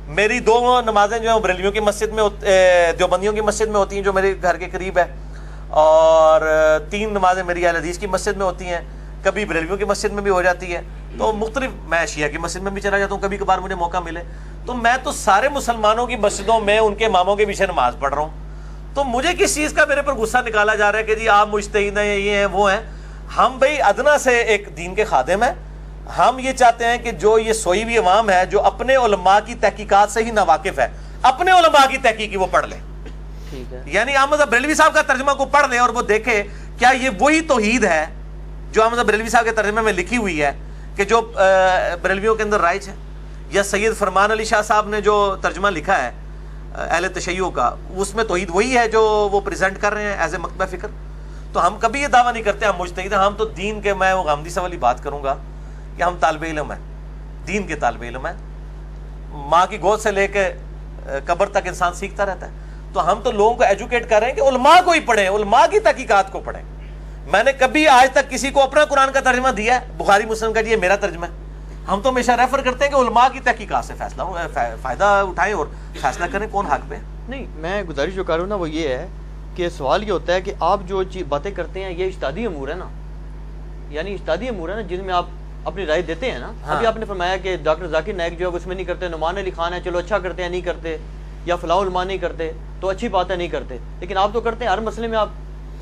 میری 2 نمازیں جو ہیں بریلویوں کی مسجد میں، دیوبندیوں کی مسجد میں ہوتی ہیں جو میرے گھر کے قریب ہے، اور 3 نمازیں میری اہل حدیث کی مسجد میں ہوتی ہیں، کبھی بریلویوں کی مسجد میں بھی ہو جاتی ہے. تو مختلف، میں شیعہ کی مسجد میں بھی چلا جاتا ہوں کبھی کبھار مجھے موقع ملے. تو میں تو سارے مسلمانوں کی مسجدوں میں ان کے اماموں کے پیچھے نماز پڑھ رہا ہوں. تو مجھے کس چیز کا میرے پر غصہ نکالا جا رہا ہے کہ جی آپ مجتہد ہیں، یہ ہیں وہ ہیں؟ ہم بھائی ادنا سے ایک دین کے خادم ہیں. ہم یہ چاہتے ہیں کہ جو یہ سوئی ہوئی عوام ہے جو اپنے علماء کی تحقیقات سے ہی ناواقف ہے، اپنے علماء کی تحقیقی وہ پڑھ لے. یعنی احمد بریلوی صاحب کا ترجمہ کو پڑھ لے اور وہ دیکھے کیا یہ وہی توحید ہے جو احمد بریلوی صاحب کے ترجمے میں لکھی ہوئی ہے کہ جو بریلویوں کے اندر رائج ہے، یا سید فرمان علی شاہ صاحب نے جو ترجمہ لکھا ہے اہل تشیع کا، اس میں توحید وہی ہے جو وہ پریزنٹ کر رہے ہیں ایز اے مکتبہ فکر. تو ہم کبھی یہ دعویٰ نہیں کرتے ہم مجتہد ہیں. ہم تو دین کے، میں وہ غامدی صاحب والی بات کروں گا کہ ہم طالب علم ہیں، دین کے طالب علم ہیں. ماں کی گود سے لے کے قبر تک انسان سیکھتا رہتا ہے. تو ہم تو لوگوں کو ایجوکیٹ کر رہے ہیں کہ علماء کو ہی پڑھیں، علماء کی تحقیقات کو پڑھیں. میں نے کبھی آج تک کسی کو اپنا قرآن کا ترجمہ دیا ہے بخاری مسلم کا جی یہ میرا ترجمہ ہے؟ ہم تو ہمیشہ ریفر کرتے ہیں کہ علماء کی تحقیقات سے فائدہ اٹھائیں اور فیصلہ کریں کون حق پہ. نہیں، میں گزارش جو کر رہا ہوں نا وہ یہ ہے کہ سوال یہ ہوتا ہے کہ آپ جو باتیں کرتے ہیں یہ اجتہادی امور ہے نا، یعنی اجتہادی امور ہے نا جن میں آپ اپنی رائے دیتے ہیں نا. ابھی آپ نے فرمایا کہ ڈاکٹر ذاکر نائک جو ہے اس میں نہیں کرتے، نعمان علی خان ہے چلو اچھا کرتے ہیں نہیں کرتے، یا فلاح علماء نہیں کرتے تو اچھی بات ہے نہیں کرتے، لیکن آپ تو کرتے ہیں، ہر مسئلے میں آپ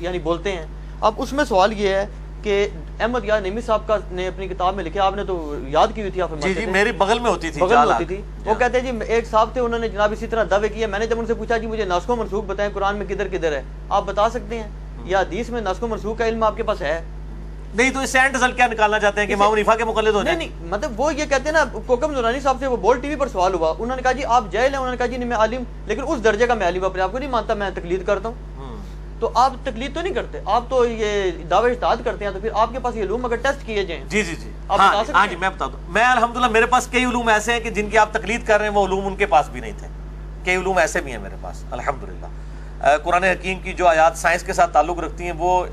یعنی بولتے ہیں. اب اس میں سوال یہ ہے کہ احمد یار نعیمی صاحب کا نے اپنی کتاب میں لکھا، آپ نے تو یاد کی ہوئی تھی، آپ جی میری بغل میں ہوتی تھی، بغل میں ہوتی تھی. وہ کہتے ہیں جی ایک صاحب تھے انہوں نے جناب اسی طرح دعوے کیے. میں نے جب ان سے پوچھا جی مجھے ناسخ و منسوخ بتائیں قرآن میں کدھر کدھر ہے، آپ بتا سکتے ہیں یا حدیث میں ناسخ و منسوخ کا علم آپ کے پاس ہے؟ نہیں. تو اس سے اینڈ رزلٹ کیا نکالنا چاہتے ہیں کہ امام حنیفہ کے مقلد ہو جائیں؟ نہیں مطلب وہ یہ کہتے ہیں نا، کوکب نورانی صاحب سے وہ بول ٹی وی پر سوال ہوا، انہوں نے کہا جی آپ جاہل ہیں، انہوں نے کہا جی نہیں میں عالم، لیکن اس درجے کا میں عالم اپنے آپ کو نہیں مانتا، میں تقلید کرتا ہوں. تو آپ تقلید تو نہیں کرتے، آپ تو یہ دعوے اجتہاد کرتے ہیں. تو پھر آپ کے پاس یہ علوم اگر ٹیسٹ کیے جائیں جی آپ بتا سکتے ہیں؟ ہاں جی میں بتا دوں. میں الحمدللہ میرے پاس کئی علوم ایسے ہیں کہ جن کی آپ تقلید کر رہے ہیں وہ علوم ان کے پاس بھی نہیں تھے. کئی علوم ایسے بھی ہیں میرے پاس الحمدللہ. قرآن حکیم کی جو آیات سائنس کے ساتھ تعلق رکھتی ہیں وہ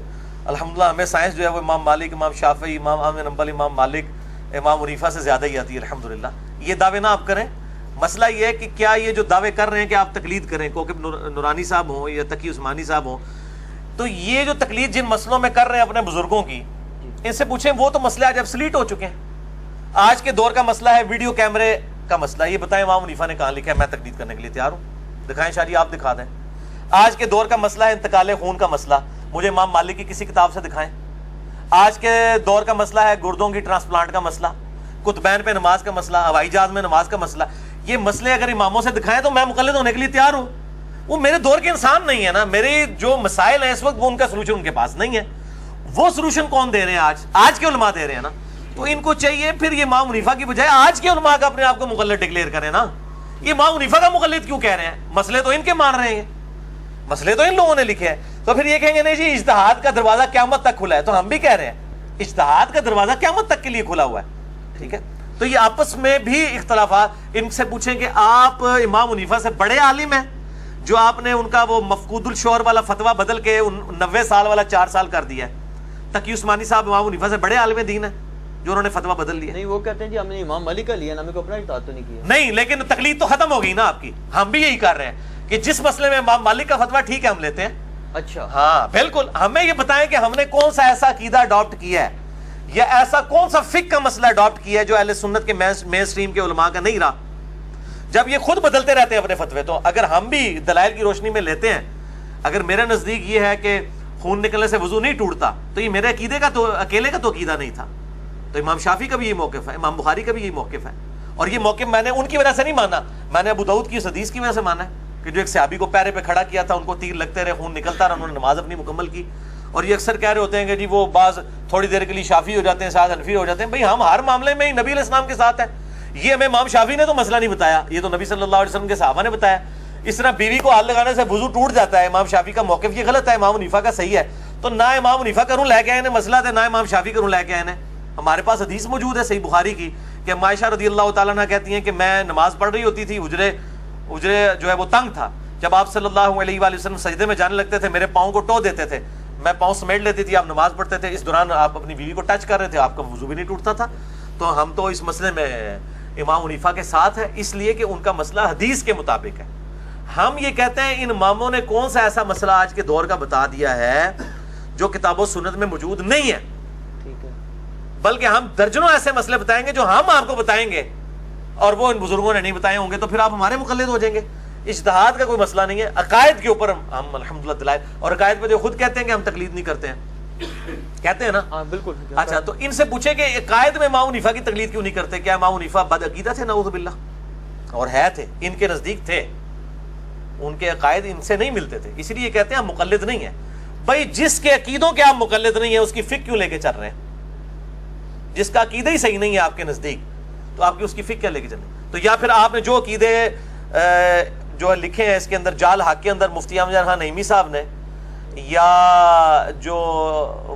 الحمدللہ ہمیں سائنس جو ہے وہ امام مالک، امام شافعی، امام احمد حنبل، امام مالک، امام حنیفہ سے زیادہ ہی آتی ہے الحمدللہ. یہ دعوے نہ آپ کریں. مسئلہ یہ ہے کہ کیا یہ جو دعوے کر رہے ہیں کہ آپ تقلید کریں، کوکب نورانی صاحب ہوں یا تقی عثمانی صاحب ہوں، تو یہ جو تقلید جن مسئلوں میں کر رہے ہیں اپنے بزرگوں کی، ان سے پوچھیں وہ تو مسئلے آج ابسلیٹ ہو چکے ہیں. آج کے دور کا مسئلہ ہے ویڈیو کیمرے کا مسئلہ. یہ بتائیں امام حنیفہ نے کہاں لکھا ہے میں تقلید کرنے کے لیے تیار ہوں؟ دکھائیں شاہ جی، آپ دکھا دیں. آج کے دور کا مسئلہ ہے انتقال خون کا مسئلہ، مجھے امام مالک کی کسی کتاب سے دکھائیں. آج کے دور کا مسئلہ ہے گردوں کی ٹرانسپلانٹ کا مسئلہ، قطبین پہ نماز کا مسئلہ، ہوائی جہاز میں نماز کا مسئلہ. یہ مسئلے اگر اماموں سے دکھائیں تو میں مقلد ہونے کے لیے تیار ہوں. وہ میرے دور کے انسان نہیں ہے نا، میرے جو مسائل ہیں اس وقت وہ ان کا سلوشن ان کے پاس نہیں ہے. وہ سلوشن کون دے رہے ہیں؟ آج کے علماء دے رہے ہیں نا. تو ان کو چاہیے پھر یہ امام حنیفہ کی بجائے آج کے علماء کا اپنے آپ کو مقلد ڈکلیئر کریں نا. یہ امام حنیفہ کا مقلد کیوں کہہ رہے ہیں؟ مسئلے تو ان کے مان رہے ہیں، مسئلے تو ان لوگوں نے لکھے ہیں. تو پھر یہ کہیں گے نہیں جی اجتہاد کا دروازہ قیامت تک کھلا ہے. تو ہم بھی کہہ رہے ہیں اجتہاد کا دروازہ قیامت تک کے لیے کھلا ہوا ہے. ٹھیک ہے، تو یہ آپس میں بھی اختلافات. ان سے پوچھیں کہ آپ امام حنیفہ سے بڑے عالم ہیں جو آپ نے ان کا وہ مفقود الشعور والا فتویٰ بدل کے 90 سال والا 4 سال کر دیا ہے. تقی عثمانی صاحب امام حنیفہ سے بڑے عالم دین ہیں جو انہوں نے فتویٰ بدل لیا. نہیں، وہ کہتے ہیں جی ہم نے امام مالک کا لیا نا، ہمیں کو اپنا اجتہاد تو نہیں کیا. نہیں، لیکن تقلید تو ختم ہو گئی نا آپ کی. ہم بھی یہی کر رہے ہیں کہ جس مسئلے میں امام مالک کا فتویٰ ٹھیک ہے ہم لیتے ہیں. اچھا، ہاں بالکل. ہمیں یہ بتائیں کہ ہم نے کون سا ایسا عقیدہ اڈاپٹ کیا ہے یا ایسا کون سا فقہ کا مسئلہ اڈاپٹ کیا ہے جو اہل سنت کے مین سٹریم کے علماء کا نہیں رہا. جب یہ خود بدلتے رہتے ہیں اپنے فتوے، تو اگر ہم بھی دلائل کی روشنی میں لیتے ہیں، اگر میرے نزدیک یہ ہے کہ خون نکلنے سے وضو نہیں ٹوٹتا، تو یہ میرے عقیدے کا تو اکیلے کا تو عقیدہ نہیں تھا. تو امام شافعی کا بھی یہ موقف ہے، امام بخاری کا بھی یہ موقف ہے. اور یہ موقف میں نے ان کی وجہ سے نہیں مانا، میں نے ابو داؤد کی اس حدیث کی وجہ سے مانا ہے کہ جو ایک صحابی کو پیرے پہ کھڑا کیا تھا، ان کو تیر لگتے رہے، خون نکلتا رہا، انہوں نے نماز اپنی مکمل کی. اور یہ اکثر کہہ رہے ہوتے ہیں کہ جی وہ بعض تھوڑی دیر کے لیے شافعی ہو جاتے ہیں، ساتھ حنفی ہو جاتے ہیں. بھائی ہم ہر معاملے میں نبی علیہ السلام کے ساتھ ہیں. یہ ہمیں امام شافعی نے تو مسئلہ نہیں بتایا، یہ تو نبی صلی اللہ علیہ وسلم کے صحابہ نے بتایا. اس طرح بیوی کو ہاتھ لگانے سے وضو ٹوٹ جاتا ہے، امام شافعی کا موقف یہ غلط ہے، امام حنیفہ کا صحیح ہے. تو نہ امام حنیفہ کروں لے کے آئے مسئلہ تھے، نہ امام شافعی کروں لے کے آئے. ہمارے پاس حدیث موجود ہے صحیح بخاری کی کہ عائشہ رضی اللہ تعالیٰ عنہ کہتی ہیں کہ میں نماز پڑھ رہی ہوتی تھی، اجرے جو ہے وہ تنگ تھا. جب آپ صلی اللہ علیہ وآلہ وسلم سجدے میں جانے لگتے تھے میرے پاؤں کو ٹو دیتے تھے، میں پاؤں سمیٹ لیتی تھی، آپ نماز پڑھتے تھے، اس دوران آپ اپنی بیوی کو ٹچ کر رہے تھے، آپ کا وضو بھی نہیں ٹوٹتا تھا. تو ہم تو اس مسئلے میں امام حنیفہ کے ساتھ ہیں، اس لیے کہ ان کا مسئلہ حدیث کے مطابق ہے. ہم یہ کہتے ہیں ان اماموں نے کون سا ایسا مسئلہ آج کے دور کا بتا دیا ہے جو کتاب و سنت میں موجود نہیں ہے. ٹھیک ہے، بلکہ ہم درجنوں ایسے مسئلے بتائیں گے جو ہم آپ کو بتائیں گے اور وہ ان بزرگوں نے نہیں بتائے ہوں گے، تو پھر آپ ہمارے مقلد ہو جائیں گے. اجتہاد کا کوئی مسئلہ نہیں ہے. عقائد کے اوپر ہم الحمدللہ دلائل، اور عقائد پہ جو خود کہتے ہیں کہ ہم تقلید نہیں کرتے ہیں، کہتے ہیں نا. ہاں بالکل. اچھا، تو ان سے پوچھیں کہ عقائد میں امام حنیفہ کی تقلید کیوں نہیں کرتے؟ کیا امام حنیفہ بد عقیدہ تھے؟ نعوذ باللہ. اور ہے تھے، ان کے نزدیک تھے، ان کے عقائد ان سے نہیں ملتے تھے، اس لیے کہتے ہیں ہم مقلد نہیں ہیں. بھائی جس کے عقیدوں کے آپ مقلد نہیں ہیں اس کی فقہ کیوں لے کے چل رہے ہیں؟ جس کا عقیدہ ہی صحیح نہیں ہے آپ کے نزدیک تو آپ کی اس کی فقہ کیا لے کے چل رہے ہیں؟ تو یا پھر آپ نے جو عقیدے جو لکھے ہیں اس کے اندر جال حق کے اندر مفتی احمد خان نعیمی صاحب نے، یا جو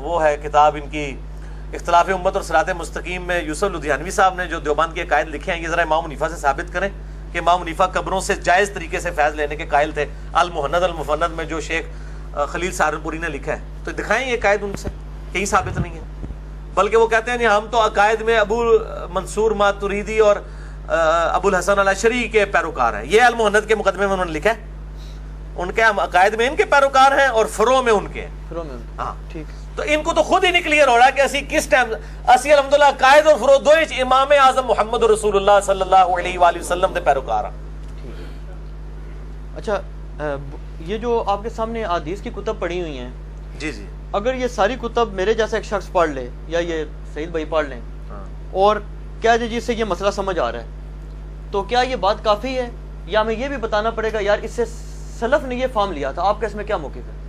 وہ ہے کتاب ان کی اختلاف امت اور صراط مستقیم میں یوسف لدھیانوی صاحب نے جو دیوبند کے عقائد لکھے ہیں، یہ ذرا امام حنیفہ سے ثابت کریں کہ امام حنیفہ قبروں سے جائز طریقے سے فیض لینے کے قائل تھے. المہند المفند میں جو شیخ خلیل سہارنپوری نے لکھا ہے، تو دکھائیں یہ عقائد ان سے، کہیں ثابت نہیں ہے. بلکہ وہ کہتے ہیں ہم تو عقائد میں ابو منصور ماتریدی اور ابو الحسن الاشعری کے پیروکار ہیں. یہ المہند کے مقدمے میں انہوں نے لکھا ہے، ان کے ہم عقائد میں ان کے پیروکار ہیں اور فروع میں ان کے ہیں. فروع میں. ہاں ٹھیک. تو ان کو تو خود ہی نہیں کلیئر ہو رہا کہ اسی کس ٹائم اسی الحمدللہ عقائد اور فروع دوئے امام اعظم محمد رسول اللہ صلی اللہ علیہ وآلہ وسلم دے پیروکار ہیں. اچھا، یہ جو آپ کے سامنے احادیث کی کتب پڑھی ہوئی ہیں، جی جی، اگر یہ ساری کتب میرے جیسا ایک شخص پڑھ لے یا یہ سعید بھائی پڑھ لیں اور کیا جی سے یہ مسئلہ سمجھ آ رہا ہے، تو کیا یہ بات کافی ہے یا ہمیں یہ بھی بتانا پڑے گا یار اس سے سلف نے یہ فہم لیا تھا؟ آپ کا اس میں کیا موقف ہے؟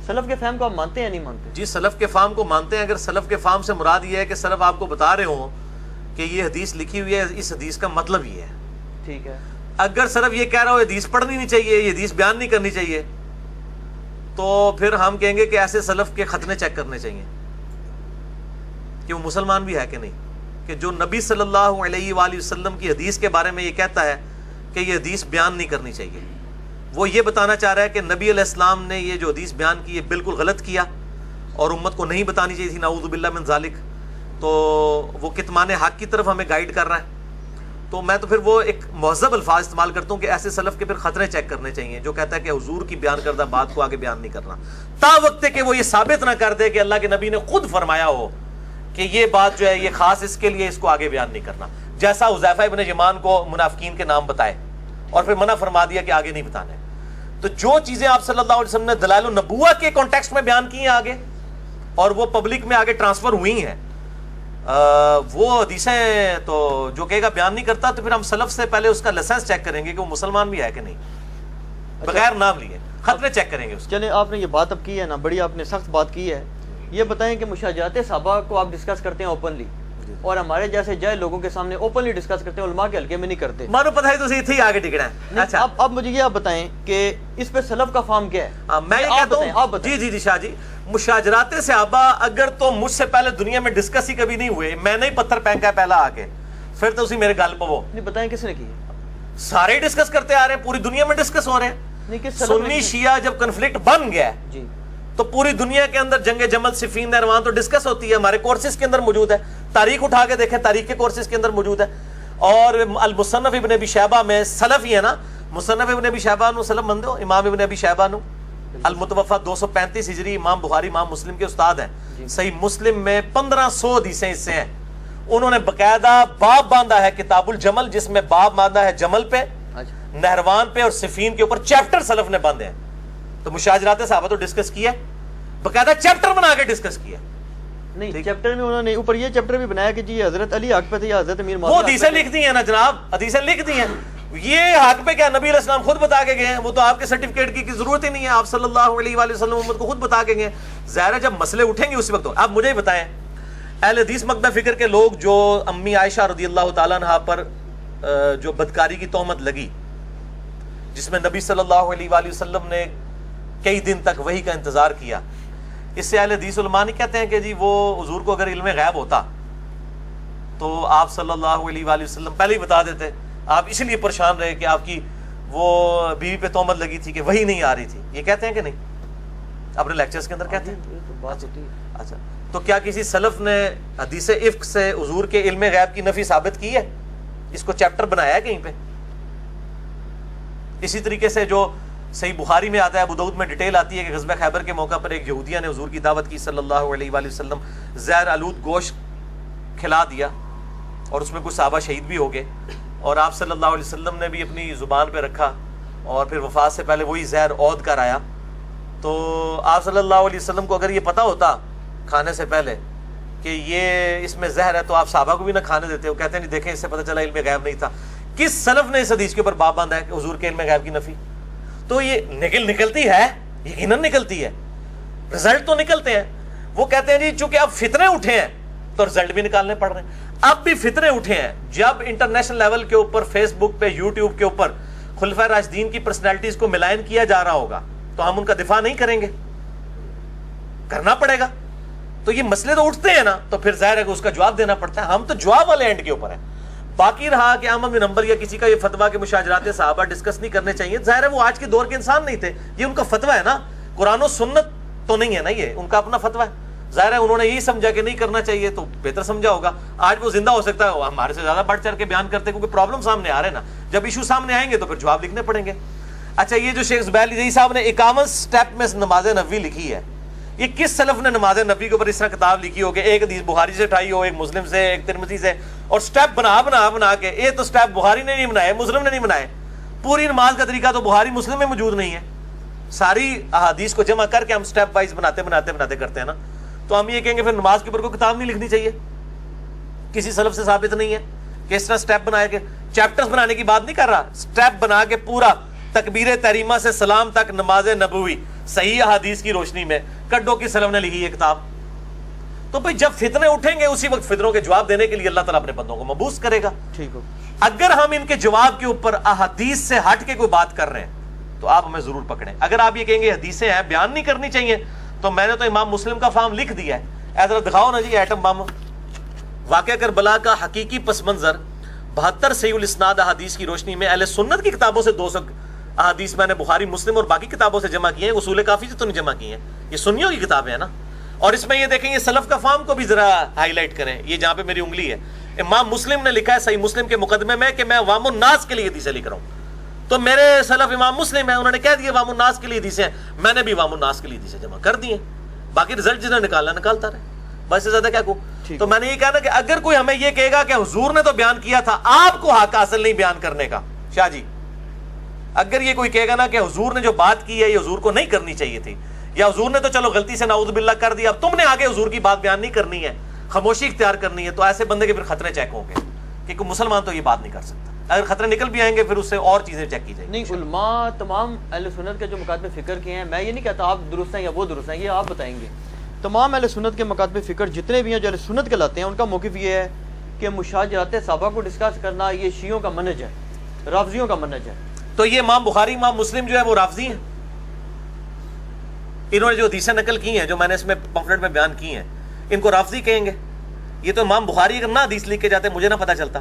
سلف کے فہم کو آپ مانتے ہیں یا نہیں مانتے؟ جی سلف کے فہم کو مانتے ہیں. اگر سلف کے فہم سے مراد یہ ہے کہ سلف آپ کو بتا رہے ہوں کہ یہ حدیث لکھی ہوئی ہے، اس حدیث کا مطلب یہ ہے. ٹھیک ہے. اگر سلف یہ کہہ رہا ہو حدیث پڑھنی نہیں چاہیے، یہ حدیث بیان نہیں کرنی چاہیے، تو پھر ہم کہیں گے کہ ایسے سلف کے ختنے چیک کرنے چاہیے کہ وہ مسلمان بھی ہے کہ نہیں. کہ جو نبی صلی اللہ علیہ وآلہ وسلم کی حدیث کے بارے میں یہ کہتا ہے کہ یہ حدیث بیان نہیں کرنی چاہیے، وہ یہ بتانا چاہ رہا ہے کہ نبی علیہ السلام نے یہ جو حدیث بیان کی یہ بالکل غلط کیا اور امت کو نہیں بتانی چاہیے تھی، نعوذ باللہ من ذالک. تو وہ کتمان حق کی طرف ہمیں گائیڈ کر رہا ہے. تو میں تو پھر وہ ایک مہذب الفاظ استعمال کرتا ہوں کہ ایسے سلف کے پھر خطرے چیک کرنے چاہیے جو کہتا ہے کہ حضور کی بیان کردہ بات کو آگے بیان نہیں کرنا، تا وقت کہ وہ یہ ثابت نہ کر دے کہ اللہ کے نبی نے خود فرمایا ہو کہ یہ بات جو ہے یہ خاص اس کے لیے، اس کو آگے بیان نہیں کرنا، جیسا حذیفہ ابن یمان کو منافقین کے نام بتائے اور پھر منع فرما دیا کہ آگے نہیں بتانے۔ تو جو چیزیں آپ صلی اللہ علیہ وسلم نے دلائل النبوہ کے کانٹیکسٹ میں بیان کی ہیں آگے اور وہ پبلک میں آگے ٹرانسفر ہوئی ہیں، وہ حدیثیں تو جو کہے گا بیان نہیں کرتا، تو پھر ہم سلف سے پہلے اس کا لائسنس چیک کریں گے کہ وہ مسلمان بھی ہے کہ نہیں، بغیر نام لیے خطرے چیک کریں گے اس کے۔ چلیں آپ نے یہ بات اب کی ہے نا، بڑی آپ نے سخت بات کی ہے، یہ بتائیں کہ مشاجرات صحابہ کو آپ ڈسکس کرتے ہیں اوپنلی اور ہمارے جیسے جائے لوگوں کے سامنے اوپنلی ڈسکس کرتے ہیں، علماء کے حلقے میں نہیں کرتے؟ مانو پتہ ہے تو صحیح آگے ٹکنا ہے۔ اچھا اب مجھے یہ آپ بتائیں کہ اس پہ سلف کا فارم کیا ہے؟ میں یہ کہتا ہوں جی شاہ جی، مشاجرات صحابہ اگر تو مجھ سے پہلے دنیا میں ڈسکس ہی کبھی نہیں ہوئے، میں نے ہی پتھر پھینکا ہے پہلا آ کے، پھر تو اسی میرے گل پہ وہ نہیں بتائیں کس نے کی ہے؟ سارے ڈسکس کرتے آ رہے ہیں، پوری دنیا میں ڈسکس ہو رہے ہیں۔ سنی شیعہ جب کنفلکٹ بن گیا جی تو پوری دنیا کے اندر جنگ جمل صفین نہروان تو ڈسکس ہوتی ہے، ہمارے کورسز کے اندر موجود ہے، تاریخ اٹھا کے دیکھیں تاریخ کے کورسز کے اندر موجود ہے۔ اور المصنف ابن ابی شیبہ میں سلف ہی ہے نا، مصنف ابن ابی شیبہ نو سلف مندے ہو، امام ابن ابی شیبہ نو المتوفا 235 ہجری، امام بخاری امام مسلم کے استاد ہیں، صحیح مسلم میں 1500 حدیثیں اس سے ہیں، انہوں نے باقاعدہ باب باندھا ہے کتاب الجمل، جس میں باب باندھا ہے جمل پہ، نہروان پہ اور صفین کے اوپر چیپٹر سلف نے باندھے ہیں۔ تو مشاجرات صحابہ تو ڈسکس کیا، باقاعدہ چیپٹر بنا کے ڈسکس کیا، نہیں چیپٹر میں انہوں نے اوپر یہ چیپٹر بھی بنایا کہ جی حضرت علی حق پہ تھے یا حضرت امیر معاویہ، وہ حدیثیں لکھ دی ہیں نا جناب، حدیثیں لکھ دی ہیں، یہ حق پہ کیا نبی علیہ السلام خود بتا کے گئے ہیں، وہ تو آپ کے سرٹیفکیٹ کی ضرورت ہی نہیں ہے، آپ صلی اللہ علیہ وآلہ وسلم امت کو خود بتا کے گئے۔ ظاہر ہے جب مسئلے اٹھیں گے اسی وقت۔ اب مجھے ہی بتائیں، اہل حدیث مقدہ فکر کے لوگ جو امی عائشہ رضی اللہ تعالیٰ عنہا پر جو بدکاری کی تہمت لگی، جس میں نبی صلی اللہ علیہ وآلہ وسلم نے کئی دن تک وحی کا انتظار کیا، اس سے اہل حدیث علماء نہیں کہتے ہیں کہ جی وہ حضور کو اگر علم غیب ہوتا تو آپ صلی اللہ علیہ وآلہ وسلم پہلے ہی بتا دیتے، آپ اس لیے پریشان رہے کہ آپ کی وہ بیوی پہ تہمت لگی تھی کہ وہی نہیں آ رہی تھی، یہ کہتے ہیں کہ نہیں؟ اپنے لیکچرز کے اندر کہتے ہیں۔ اچھا تو کیا کسی سلف نے حدیث افک سے حضور کے علم غیب کی نفی ثابت کی ہے؟ اس کو چیپٹر بنایا ہے کہیں پہ؟ اسی طریقے سے جو صحیح بخاری میں آتا ہے، ابو داؤد میں ڈیٹیل آتی ہے کہ غزوہ خیبر کے موقع پر ایک یہودیہ نے حضور کی دعوت کی صلی اللہ علیہ وآلہ وسلم، زہر آلود گوشت کھلا دیا اور اس میں کچھ صحابہ شہید بھی ہو گئے، اور آپ صلی اللہ علیہ وسلم نے بھی اپنی زبان پہ رکھا اور پھر وفات سے پہلے وہی زہر عود کر آیا۔ تو آپ صلی اللہ علیہ وسلم کو اگر یہ پتا ہوتا کھانے سے پہلے کہ یہ اس میں زہر ہے تو آپ صحابہ کو بھی نہ کھانے دیتے۔ وہ کہتے ہیں دیکھیں اس سے پتہ چلا علم غیب نہیں تھا۔ کس سلف نے اس حدیث کے اوپر باب باندھا ہے کہ حضور کے علم غیب کی نفی؟ تو یہ نکلتی ہے، یقیناً نکلتی ہے، رزلٹ تو نکلتے ہیں۔ وہ کہتے ہیں جی چونکہ اب فتنے اٹھے ہیں تو رزلٹ بھی نکالنے پڑ رہے ہیں۔ اب بھی فتنے اٹھے ہیں، جب انٹرنیشنل لیول کے اوپر فیس بک پہ یوٹیوب کے اوپر خلفائے راشدین کی پرسنالٹیز کو ملائن کیا جا رہا ہوگا تو ہم ان کا دفاع نہیں کریں گے، کرنا پڑے گا۔ تو یہ مسئلے تو اٹھتے ہیں نا، تو پھر ظاہر ہے کہ اس کا جواب دینا پڑتا ہے۔ ہم تو جواب والے اینڈ کے اوپر ہیں۔ باقی رہا کہ احمد بن حنبل یا کسی کا یہ فتویٰ کہ مشاجرات صحابہ ڈسکس نہیں کرنے چاہیے، ظاہر ہے وہ آج کے دور کے انسان نہیں تھے، یہ ان کا فتویٰ ہے نا، قرآن و سنت تو نہیں ہے نا، یہ ان کا اپنا فتویٰ ہے۔ ظاہر ہے انہوں نے یہی سمجھا کہ نہیں کرنا چاہیے تو بہتر سمجھا ہوگا۔ آج وہ زندہ ہو سکتا ہے، ہمارے سے زیادہ بڑھ چڑھ کے بیان کرتے کیونکہ پرابلم سامنے آ رہے ہیں نا، جب ایشو سامنے آئیں گے تو پھر جواب لکھنے پڑیں گے۔ اچھا یہ جو شیخ زبیر علی صاحب نے 51 سٹیپ میں نماز نبوی لکھی ہے، یہ کس سلف نے نماز نبی کے اوپر اس طرح کتاب لکھی ہو کہ ایک حدیث بخاری سے اٹھائی ہو، ایک مسلم سے، ایک ترمذی سے، اور سٹیپ بنا کے، یہ تو سٹیپ بخاری نے نہیں بنائے، مسلم نے نہیں بنائے۔ پوری نماز کا طریقہ تو بخاری مسلم میں موجود نہیں ہے، ساری احادیث کو جمع کر کے ہم سٹیپ وائز بناتے کرتے ہیں نا۔ تو ہم یہ کہیں گے پھر نماز کے اوپر کوئی کتاب نہیں لکھنی چاہیے، کسی سلف سے ثابت نہیں ہے کہ اس طرح سٹیپ بنائے کے، چیپٹرز بنانے کی بات نہیں کر رہا، سٹیپ بنا کے پورا تکبیر تحریمہ سے سلام تک نماز نبوی صحیح احادیث کی روشنی میں کڈو کی سلف نے لکھی ہے کتاب۔ تو بھئی جب فتنے اٹھیں گے اسی وقت فتنوں کے جواب دینے کے لیے اللہ تعالیٰ اپنے بندوں کو مبعوث کرے گا۔ ٹھیک ہو، اگر ہم ان کے جواب کے اوپر احادیث سے ہٹ کے کوئی بات کر رہے ہیں تو آپ ہمیں ضرور پکڑیں۔ اگر آپ یہ کہیں گے حدیثیں ہیں بیان نہیں کرنی چاہیے، تو میں نے تو امام مسلم کا فارم لکھ دیا ہے، ذرا دکھاؤ نا جی ایٹم بم۔ واقعہ کربلا کا حقیقی پس منظر 72 صحیح الاسناد احادیث کی روشنی میں اہل سنت کی کتابوں سے 200 احادیث میں نے بخاری مسلم اور باقی کتابوں سے جمع کی ہیں، اصول کافی سے تو نہیں جمع کی ہیں، یہ سنیوں کی کتابیں ہیں نا۔ اور اس میں یہ دیکھیں یہ سلف کا فارم کو بھی ذرا ہائی لائٹ کریں، یہ جہاں پہ میری انگلی ہے، امام مسلم نے لکھا ہے صحیح مسلم کے مقدمے میں کہ میں عوام الناس کے لیے حدیثیں لکھ رہا ہوں. تو میرے سلف امام مسلم ہیں, انہوں نے کہہ دیا عوام الناس کے لیے حدیثیں ہیں, میں نے بھی عوام الناس کے لیے حدیثیں جمع کر دی ہیں. باقی رزلٹ جس نے نکالتا رہے, بس سے زیادہ کیا کہوں. تو میں نے یہ کہا نا کہ اگر کوئی ہمیں یہ کہے گا کہ حضور نے تو بیان کیا تھا, آپ کو حق حاصل نہیں بیان کرنے کا, شاہ جی اگر یہ کوئی کہے گا نا کہ حضور نے جو بات کی ہے یہ حضور کو نہیں کرنی چاہیے تھی, یا حضور نے تو چلو غلطی سے نعوذ باللہ کر دیا, اب تم نے آگے حضور کی بات بیان نہیں کرنی ہے, خاموشی اختیار کرنی ہے, تو ایسے بندے کے پھر خطرے چیک ہوں گے کہ کوئی مسلمان تو یہ بات نہیں کر سکتا. اگر خطرے نکل بھی آئیں گے پھر اس سے اور چیزیں چیک کی جائیں گی. نہیں, علماء تمام اہل سنت کے جو مکاتب فکر کے ہیں, میں یہ نہیں کہتا آپ درست ہیں یا وہ درست ہیں, یہ آپ بتائیں گے. تمام اہل سنت کے مکاتب فکر جتنے بھی ہیں جو اہل سنت کہلاتے ہیں, ان کا موقف یہ ہے کہ مشاجرات صحابہ کو ڈسکس کرنا یہ شیعوں کا منہج ہے, رافضیوں کا منہج ہے. تو یہ امام بخاری امام مسلم جو ہے وہ رافضی ہیں. انہوں نے جو حدیثیں نقل کی ہیں جو میں نے اس میں پمفلٹ میں بیان کی ہیں, ان کو رافضی کہیں گے. یہ تو امام بخاری اگر نہ حدیث لکھ کے جاتے مجھے نہ پتہ چلتا.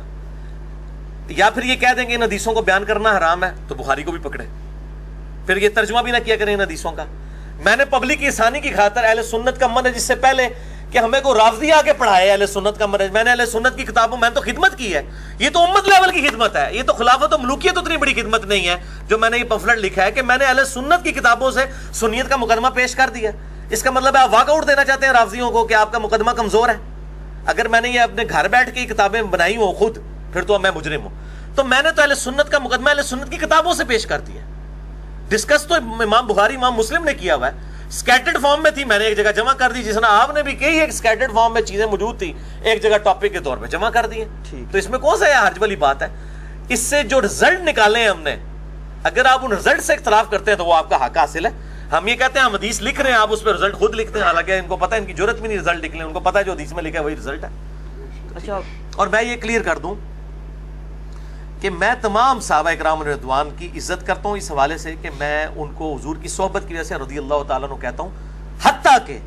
یا پھر یہ کہہ دیں گے ان حدیثوں کو بیان کرنا حرام ہے تو بخاری کو بھی پکڑے, پھر یہ ترجمہ بھی نہ کیا کریں ان حدیثوں کا. میں نے پبلک آسانی کی خاطر اہل سنت کا منہج, اس سے پہلے کہ ہمیں کو رافضی آ کے پڑھائے اہل سنت کا منہج, میں نے اہل سنت کی کتابوں میں نے تو خدمت کی ہے. یہ تو امت لیول کی خدمت ہے, یہ تو خلافت و ملوکیت اتنی بڑی خدمت نہیں ہے جو میں نے یہ پمفلٹ لکھا ہے کہ میں نے اہل سنت کی کتابوں سے سنیت کا مقدمہ پیش کر دیا. اس کا مطلب ہے آپ واک آؤٹ دینا چاہتے ہیں رافضیوں کو کہ آپ کا مقدمہ کمزور ہے. اگر میں نے یہ اپنے گھر بیٹھ کے یہ کتابیں بنائی ہوں خود, پھر تو میں مجرم ہوں. تو میں نے تو اہل سنت کا مقدمہ اہل سنت کی کتابوں سے پیش کر دیا. ڈسکس تو امام بخاری امام مسلم نے کیا ہوا ہے, سکیٹرڈ فارم میں تھی, میں نے ایک جگہ جمع کر دی, جس طرح آپ نے بھی کہی ہے کہ سکیٹرڈ فارم میں چیزیں موجود تھی, ایک جگہ ٹاپک کے طور پہ جمع کر دی. تو اس میں کون سا حرج والی بات ہے؟ اس سے جو رزلٹ نکالے ہیں ہم نے, اگر آپ ان رزلٹ سے اختلاف کرتے ہیں تو وہ آپ کا حق حاصل ہے. ہم یہ کہتے ہیں ہم حدیث لکھ رہے ہیں, آپ اس پہ رزلٹ خود لکھتے ہیں, حالانکہ ان کو پتہ ہے ان کی ضرورت بھی نہیں رزلٹ لکھنے, ان کو پتہ ہے جو حدیث میں لکھا ہے وہی رزلٹ ہے. اچھا, اور میں یہ کلیئر کر دوں کہ میں تمام صحابہ اکرام رضوان کی عزت کرتا ہوں اس حوالے سے کہ میں ان کو حضور کی صحبت کی وجہ سے رضی اللہ تعالیٰ عنہ کہتا ہوں, حتیٰ کہ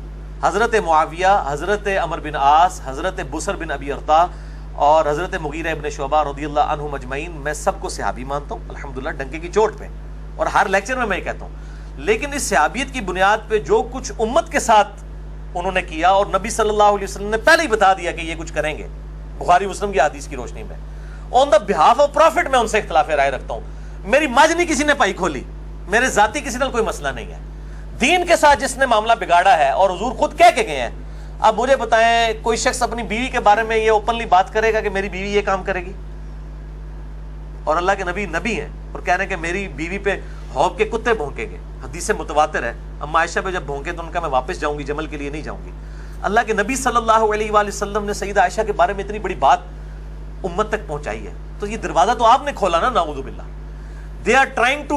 حضرت معاویہ, حضرت عمر بن عاص, حضرت بصر بن ابی ارطا اور حضرت مغیرہ ابن شعبہ رضی اللہ عنہم اجمعین, میں سب کو صحابی مانتا ہوں الحمدللہ ڈنکے کی چوٹ پہ, اور ہر لیکچر میں یہ کہتا ہوں. لیکن اس صحابیت کی بنیاد پہ جو کچھ امت کے ساتھ انہوں نے کیا, اور نبی صلی اللہ علیہ وسلم نے پہلے ہی بتا دیا کہ یہ کچھ کریں گے بخاری مسلم کی حدیث کی روشنی میں, آن دا بہاف آف پروفٹ میں ان سے اختلاف رائے رکھتا ہوں. میری مجھ نہیں کسی نے پائی کھولی, میرے ذاتی کسی نے کوئی مسئلہ نہیں ہے. دین کے ساتھ جس نے معاملہ بگاڑا ہے, اور حضور خود کہہ کے گئے ہیں, اب مجھے بتائیں کوئی شخص اپنی بیوی کے بارے میں یہ اوپنلی بات کرے گا کہ میری بیوی یہ کام کرے گی, اور اللہ کے نبی نبی ہیں اور کہہ رہے ہیں کہ میری بیوی پہ حوض کے کتے بھونکیں گے, حدیث متواتر ہے, اما عائشہ پہ جب بھونکے تو ان کا میں واپس جاؤں گی, جمل کے لیے نہیں جاؤں گی. اللہ کے نبی صلی اللہ علیہ وآلہ وسلم نے سیدہ عائشہ کے بارے میں اتنی بڑی بات امت تک پہنچائی ہے, تو یہ دروازہ تو آپ نے کھولا نا, نعوذ باللہ. They are trying to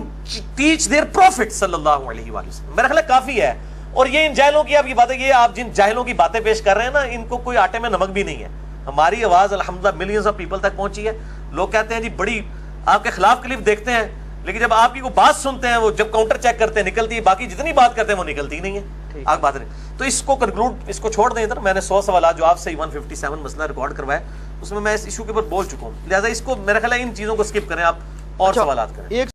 teach their prophet صلی اللہ علیہ وآلہ وسلم. میرا خیال ہے کافی ہے. اور یہ ان جاہلوں کی آپ کی باتیں, یہ آپ جن جاہلوں کی باتیں پیش کر رہے ہیں نا, ان کو کوئی آٹے میں نمک بھی نہیں ہے. ہماری آواز الحمدللہ ملینز آف پیپل تک پہنچی ہے. لوگ کہتے ہیں جی بڑی آپ کے خلاف کلپ دیکھتے ہیں, لیکن جب آپ کی کوئی بات سنتے ہیں وہ جب کاؤنٹر چیک کرتے ہیں نکلتی ہے, باقی جتنی بات کرتے ہیں وہ نکلتی ہی نہیں ہے. آپ بات نہیں. تو اس کو کنکلوڈ, اس کو چھوڑ دیں ادھر. میں نے 100 سوالات جو آپ سے 157 مسئلہ ریکارڈ کروائے, اس میں اس ایشو کے اوپر بول چکا ہوں, لہٰذا اس کو میرا خیال ہے ان چیزوں کو اسکپ کریں آپ اور سوالات کریں.